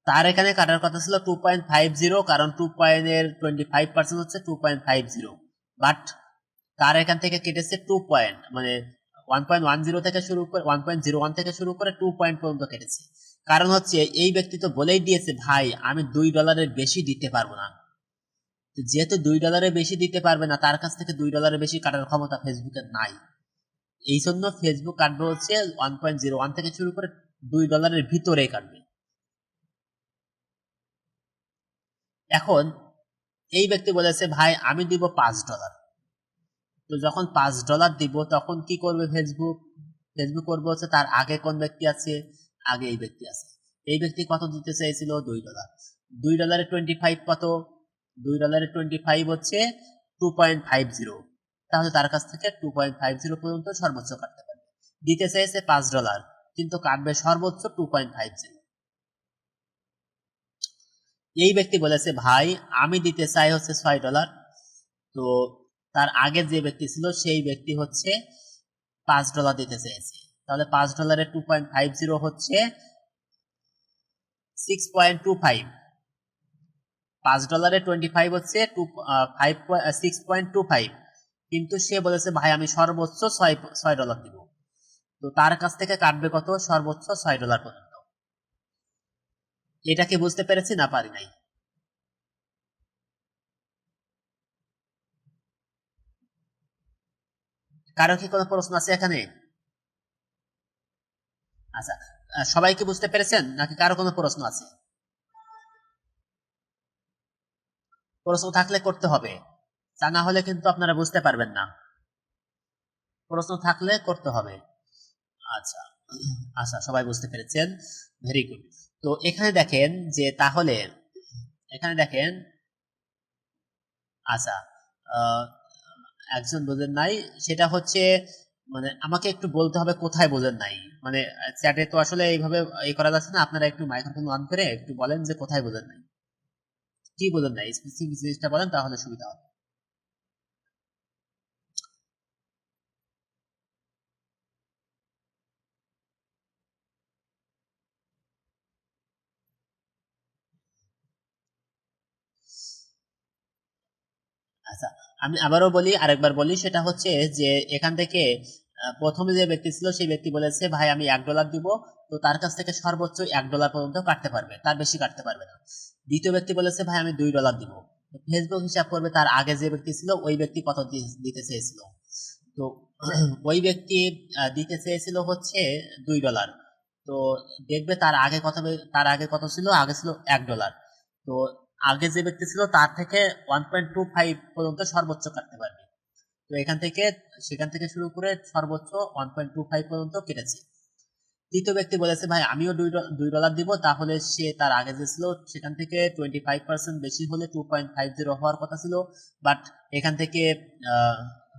তার এখানে কাটার কথা ছিল 2.50, কারণ 2.25% হচ্ছে 2.50, বাট তার এখান থেকে কেটেছে 2 পয়েন্ট, মানে 1.10 থেকে শুরু করে 1.01 থেকে শুরু করে 2 পয়েন্ট পর্যন্ত কেটেছে। কারণ হচ্ছে এই ব্যক্তি তো বলেই দিয়েছে ভাই আমি $2 বেশি দিতে পারবো না। যেহেতু $2 বেশি দিতে পারবে না, তার কাছ থেকে $2 বেশি কাটার ক্ষমতা ফেসবুকের নাই। এই জন্য ফেসবুক কাটবে হচ্ছে 1.01 থেকে শুরু করে $2 ভিতরে কাটবে। এখন এই ব্যক্তি বলেছে ভাই আমি দিব $5। তো যখন $5 দিব তখন কি করবে ফেসবুক? ফেসবুক করবে হচ্ছে তার আগে কোন ব্যক্তি আছে, আগে এই ব্যক্তি আছে। এই ব্যক্তি কত দিতে চাইছিল? $2। $2.25 কত? $2.25 হচ্ছে 2.50, তাহলে তার কাছ থেকে 2.50 পর্যন্ত সর্বোচ্চ কাটতে পারবে। দিতে চাইছে $5, কিন্তু কাটবে সর্বোচ্চ 2.50। এই ব্যক্তি বলেছে ভাই আমি দিতে চাই হচ্ছে $6। তো তার আগে যে ব্যক্তি ছিল সেই ব্যক্তি হচ্ছে $5 দিতে চেয়েছে, তাহলে $5 2.50 হচ্ছে 6.25। $5.25 হচ্ছে 6.25, কিন্তু সে বলেছে ভাই আমি সর্বোচ্চ $6 দিব। তো তার কাছ থেকে কাটবে কত? সর্বোচ্চ $6 পর্যন্ত। এটা কি বুঝতে পেরেছি না পারি নাই? কারো কি কোনো প্রশ্ন আছে এখানে? আচ্ছা, সবাই কি বুঝতে পেরেছেন নাকি কারো কোনো প্রশ্ন আছে? প্রশ্ন থাকলে করতে হবে, তা না হলে কিন্তু আপনারা বুঝতে পারবেন না। প্রশ্ন থাকলে করতে হবে। আচ্ছা আচ্ছা, সবাই বুঝতে পেরেছেন, ভেরি গুড। তো এখানে দেখেন যে তাহলে এখানে দেখেন, আচ্ছা, একজন বোঝেন নাই, সেটা হচ্ছে মানে আমাকে একটু বলতে হবে কোথায় বোঝেন নাই। মানে চ্যাটে তো আসলে এইভাবে করা যাচ্ছে না, আপনারা একটু মাইক্রোফোন অন করে একটু বলেন যে কোথায় বোঝেন নাই, কি বোঝেন নাই, স্পেসিফিক জিনিসটা বলেন তাহলে সুবিধা হবে। আচ্ছা, আমি আবারও বলি, আরেকবার বলি, সেটা হচ্ছে যে এখান থেকে প্রথমে যে ব্যক্তি ছিল সেই ব্যক্তি বলেছে ভাই আমি $1 দিব, তো তার কাছ থেকে সর্বোচ্চ $1 পর্যন্ত কাটতে পারবে, তার বেশি কাটতে পারবে না। দ্বিতীয় ব্যক্তি বলেছে ভাই আমি $2 দিব। ফেসবুক হিসাব করবে তার আগে যে ব্যক্তি ছিল ওই ব্যক্তি কত দিতে চেয়েছিল। তো ওই ব্যক্তি দিতে চেয়েছিল হচ্ছে $2। তো দেখবে তার আগে তার আগে কত ছিল, আগে ছিল $1। তো আগে যে ব্যক্তি ছিল তার থেকে 1.25 পর্যন্ত সর্বোচ্চ কাটতে পারবে। তো সেখান থেকে শুরু করে সর্বোচ্চ 1.25 পর্যন্ত কেটেছে। তৃতীয় ব্যক্তি বলেছে ভাই আমিও $2 দিব, তাহলে সে তার আগে যে ছিল সেখান থেকে 25% বেশি হলে 2.50 হওয়ার কথা ছিল, বাট এখান থেকে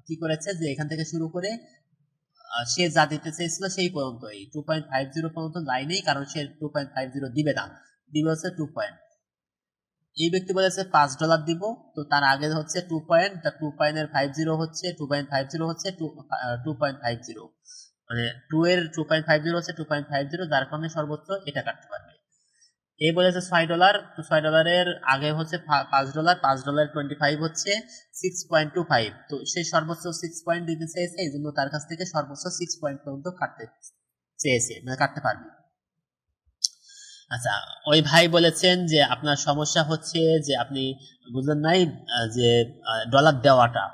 কি করেছে যে এখান থেকে শুরু করে সে যা দিতে চেয়েছিল সেই পর্যন্তই 2.50 পর্যন্ত যায়নি, কারণ সে 2.50 দিবে না, দিবে হচ্ছে 2 পয়েন্ট। এই ব্যক্তি বলেছে $5 দিব, তো তার আগে হচ্ছে 2 পয়েন্ট, 2 পয়েন্টের 50 হচ্ছে 2.50 হচ্ছে 2.50, মানে 2 এর 2.50 হচ্ছে 2.50, যার কারণে সর্বোচ্চ এটা কাটতে পারবে। এই বলেছে $6, তো $6 আগে হচ্ছে $5, $5.25 হচ্ছে 6.25, তো সেই সর্বোচ্চ 6 পয়েন্ট দিতে চেয়েছে, এই জন্য তার কাছ থেকে সর্বোচ্চ 6 পয়েন্ট পর্যন্ত কাটতে চেয়েছে, মানে কাটতে পারবে। আচ্ছা, ওই ভাই বলেছেন যে আপনার সমস্যা হচ্ছে যে আপনি বুঝলেন নাই যে ডলার দেওয়াটা,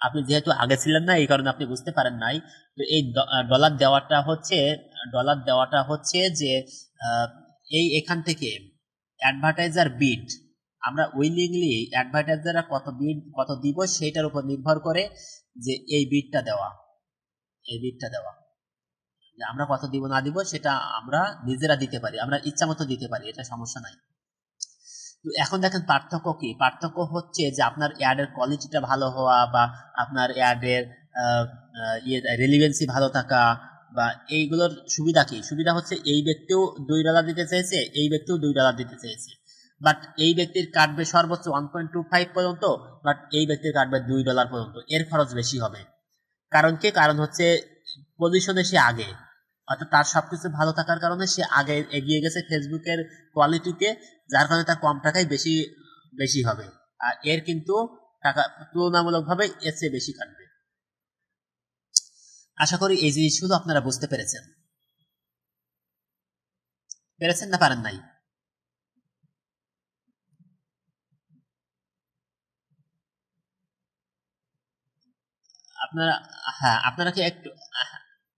আপনি যেহেতু আগে ছিলেন না এই কারণে আপনি বুঝতে পারেন নাই। তো এই ডলার দেওয়াটা হচ্ছে যে আহ, এখান থেকে অ্যাডভার্টাইজার বিড, আমরা উইলিংলি অ্যাডভার্টাইজাররা কত দিব সেটার উপর নির্ভর করে যে এই বিটটা দেওয়া, যে আমরা কত দিব না দিব সেটা আমরা নিজেরা দিতে পারি, আমরা ইচ্ছা মতো দিতে পারি, এটা সমস্যা নাই। তো এখন দেখেন পার্থক্য কি, পার্থক্য হচ্ছে যে আপনার অ্যাডের কোয়ালিটিটা ভালো হওয়া বা আপনার অ্যাডের রেলিভেন্সি ভালো থাকা বা এইগুলোর সুবিধা কি? সুবিধা হচ্ছে এই ব্যক্তিও $2 দিতে চেয়েছে, এই ব্যক্তিও $2 দিতে চেয়েছে, বাট এই ব্যক্তির কাটবে সর্বোচ্চ 1.25 পর্যন্ত, বাট এই ব্যক্তির কাটবে $2 পর্যন্ত। এর খরচ বেশি হবে। কারণ কি? কারণ হচ্ছে পজিশনে সে আগে, অর্থাৎ তার সবকিছু ভালো থাকার কারণে সে আগে এগিয়ে গেছে ফেসবুকের কোয়ালিটিতে, যার কারণে তার কম টাকায় বেশি বেশি হবে। আর এর কিন্তু টাকা তুলনামূলকভাবে এর চেয়ে বেশি কাটবে। আশা করি এই জিনিসগুলো আপনারা বুঝতে পেরেছেন। পেরেছেন না পারেন নাই? আপনারা, হ্যাঁ আপনারা কি একটু,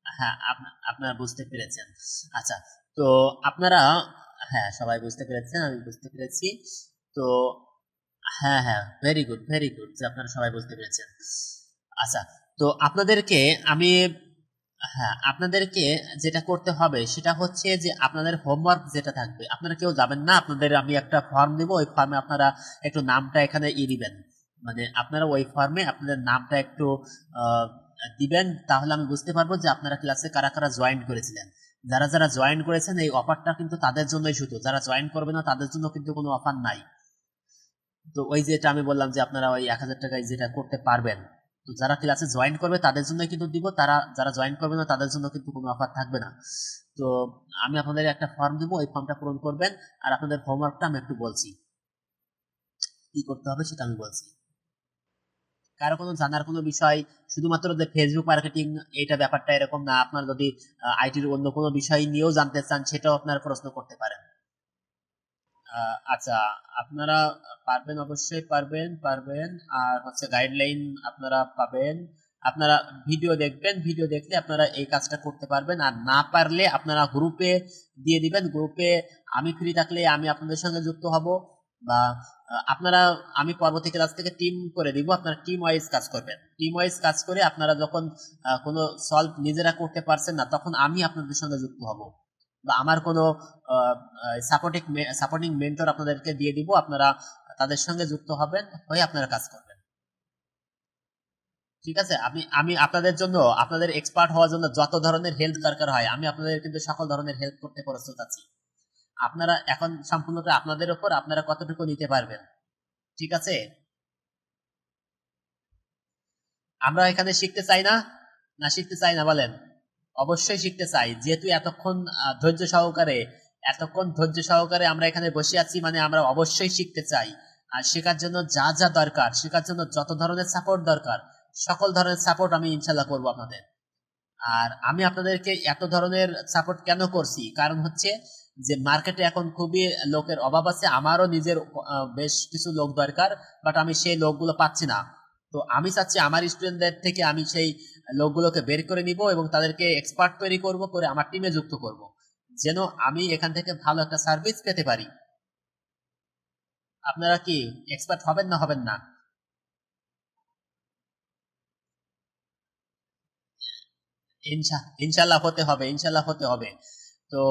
হ্যাঁ আপনারা বুঝতে পেরেছেন। আচ্ছা, তো আপনারা, হ্যাঁ সবাই বুঝতে পেরেছেন, আমি বুঝতে পেরেছি। তো হ্যাঁ হ্যাঁ, ভেরি গুড ভেরি গুড যে আপনারা সবাই বুঝতে পেরেছেন। আচ্ছা, তো আপনাদেরকে আমি, হ্যাঁ আপনাদেরকে যেটা করতে হবে সেটা হচ্ছে যে আপনাদের হোমওয়ার্ক যেটা থাকবে, আপনারা কেউ যাবেন না, আপনাদের আমি একটা ফর্ম দিব, ওই ফর্মে আপনারা একটু নামটা এখানে দিবেন, মানে আপনারা ওই ফর্মে আপনাদের নামটা একটু আহ, দিবেন, তাহলে আমি বুঝতে পারবো যে আপনারা ক্লাসে কারা কারা জয়েন করেছিলেন। যারা যারা জয়েন করেছেন এই অফারটা কিন্তু তাদের জন্যই শুধু, যারা জয়েন করবে না তাদের জন্য কিন্তু কোনো অফার নাই। তো ওই যেটা আমি বললাম যে আপনারা ওই 1000 টাকায় যেটা করতে পারবেন, তো যারা ক্লাসে জয়েন করবে তাদের জন্য কিন্তু দিব, তারা যারা জয়েন করবে না তাদের জন্য কিন্তু কোনো অফার থাকবে না। তো আমি আপনাদের একটা ফর্ম দিব, ওই ফর্মটা পূরণ করবেন, আর আপনাদের হোমওয়ার্কটা আমি একটু বলছি, কি করতে হবে সেটা আমি বলছি। কারো কোনো জানার কোনো বিষয়, শুধুমাত্র যে ফেসবুক মার্কেটিং এইটা ব্যাপারটা এরকম না, আপনার যদি আইটির অন্য কোনো বিষয় নিয়েও জানতে চান সেটাও আপনারা প্রশ্ন করতে পারেন। আচ্ছা, আপনারা পারবেন, অবশ্যই পারবেন পারবেন। আর হচ্ছে গাইডলাইন আপনারা পাবেন, আপনারা ভিডিও দেখবেন, ভিডিও দেখলে আপনারা এই কাজটা করতে পারবেন। আর না পারলে আপনারা গ্রুপে দিয়ে দিবেন, গ্রুপে আমি ফ্রি থাকলে আমি আপনাদের সঙ্গে যুক্ত হব, বা আপনারা, আমি পরবর্তী ক্লাস থেকে টিম করে দিব, আপনারা টিম ওয়াইজ কাজ করবেন। টিম ওয়াইজ কাজ করে আপনারা যখন কোনো সলভ নিজেরা করতে পারছেন না, তখন আমি আপনাদের সঙ্গে যুক্ত হব, বা আমার কোনো সাপোর্টিং মেন্টর আপনাদেরকে দিয়ে দিব, আপনারা তাদের সঙ্গে যুক্ত হবেন, হয়ে আপনারা কাজ করবেন। ঠিক আছে? আমি আমি আপনাদের জন্য, আপনাদের এক্সপার্ট হওয়ার জন্য যত ধরনের হেল্প দরকার হয় আমি আপনাদের কিন্তু সকল ধরনের হেল্প করতে প্রস্তুত আছি। আপনারা এখন সম্পূর্ণটা আপনাদের উপর, আপনারা কতটুকু নিতে পারবেন। ঠিক আছে? আমরা এখানে শিখতে চাই না, না শিখতে চাই না বলেন? অবশ্যই শিখতে চাই, যেহেতু এতক্ষণ ধৈর্য সহকারে আমরা এখানে বসে আছি, মানে আমরা অবশ্যই শিখতে চাই। আর শেখার জন্য যা যা দরকার, শেখার জন্য যত ধরনের সাপোর্ট দরকার, সকল ধরনের সাপোর্ট আমি ইনশাল্লাহ করবো আপনাদের। আর আমি আপনাদেরকে এত ধরনের সাপোর্ট কেন করছি, কারণ হচ্ছে যে মার্কেটে এখন খুবই লোকের অভাব আছে, আমারও নিজের বেশ কিছু লোক দরকার, বাট আমি সেই লোকগুলো পাচ্ছি না। তো আমি চাচ্ছি আমার স্টুডেন্টদের থেকে আমি সেই লোকগুলোকে বের করে নিব এবং তাদেরকে এক্সপার্ট তৈরি করব, করে আমার টিমে যুক্ত করব, যেন আমি এখান থেকে ভালো একটা সার্ভিস পেতে পারি। আপনারা কি এক্সপার্ট হবেন না হবেন না? ইনশাল্লাহ হতে হবে, ইনশাল্লাহ হতে হবে। তো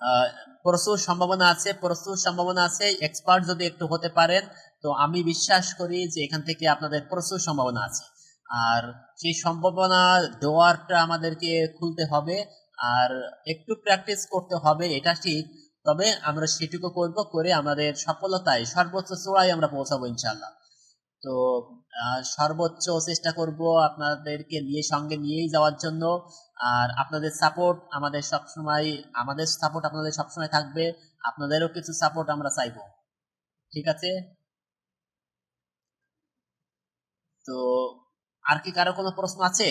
আহ, প্রচুর সম্ভাবনা আছে, প্রচুর সম্ভাবনা আছে, এক্সপার্ট যদি একটু হতে পারেন তো আমি বিশ্বাস করি যে এখান থেকে আপনাদের প্রচুর সম্ভাবনা আছে। আর সেই সম্ভাবনা ডোয়ারটা আমাদেরকে খুলতে হবে, আর একটু প্র্যাকটিস করতে হবে, এটা ঠিক। তবে আমরা সেটুকু করব, করে আমাদের সফলতায় সর্বোচ্চ চূড়ায় আমরা পৌঁছাবো ইনশাল্লাহ। তো সর্বোচ্চ চেষ্টা করব আপনাদেরকে নিয়ে, সঙ্গে নিয়েই যাওয়ার জন্য। আর আপনাদের সাপোর্ট আমাদের সবসময়, আমাদের সাপোর্ট আপনাদের সবসময় থাকবে, আপনাদেরও কিছু সাপোর্ট আমরা চাইবো। ঠিক আছে? তো আর কি কারো কোনো প্রশ্ন আছে?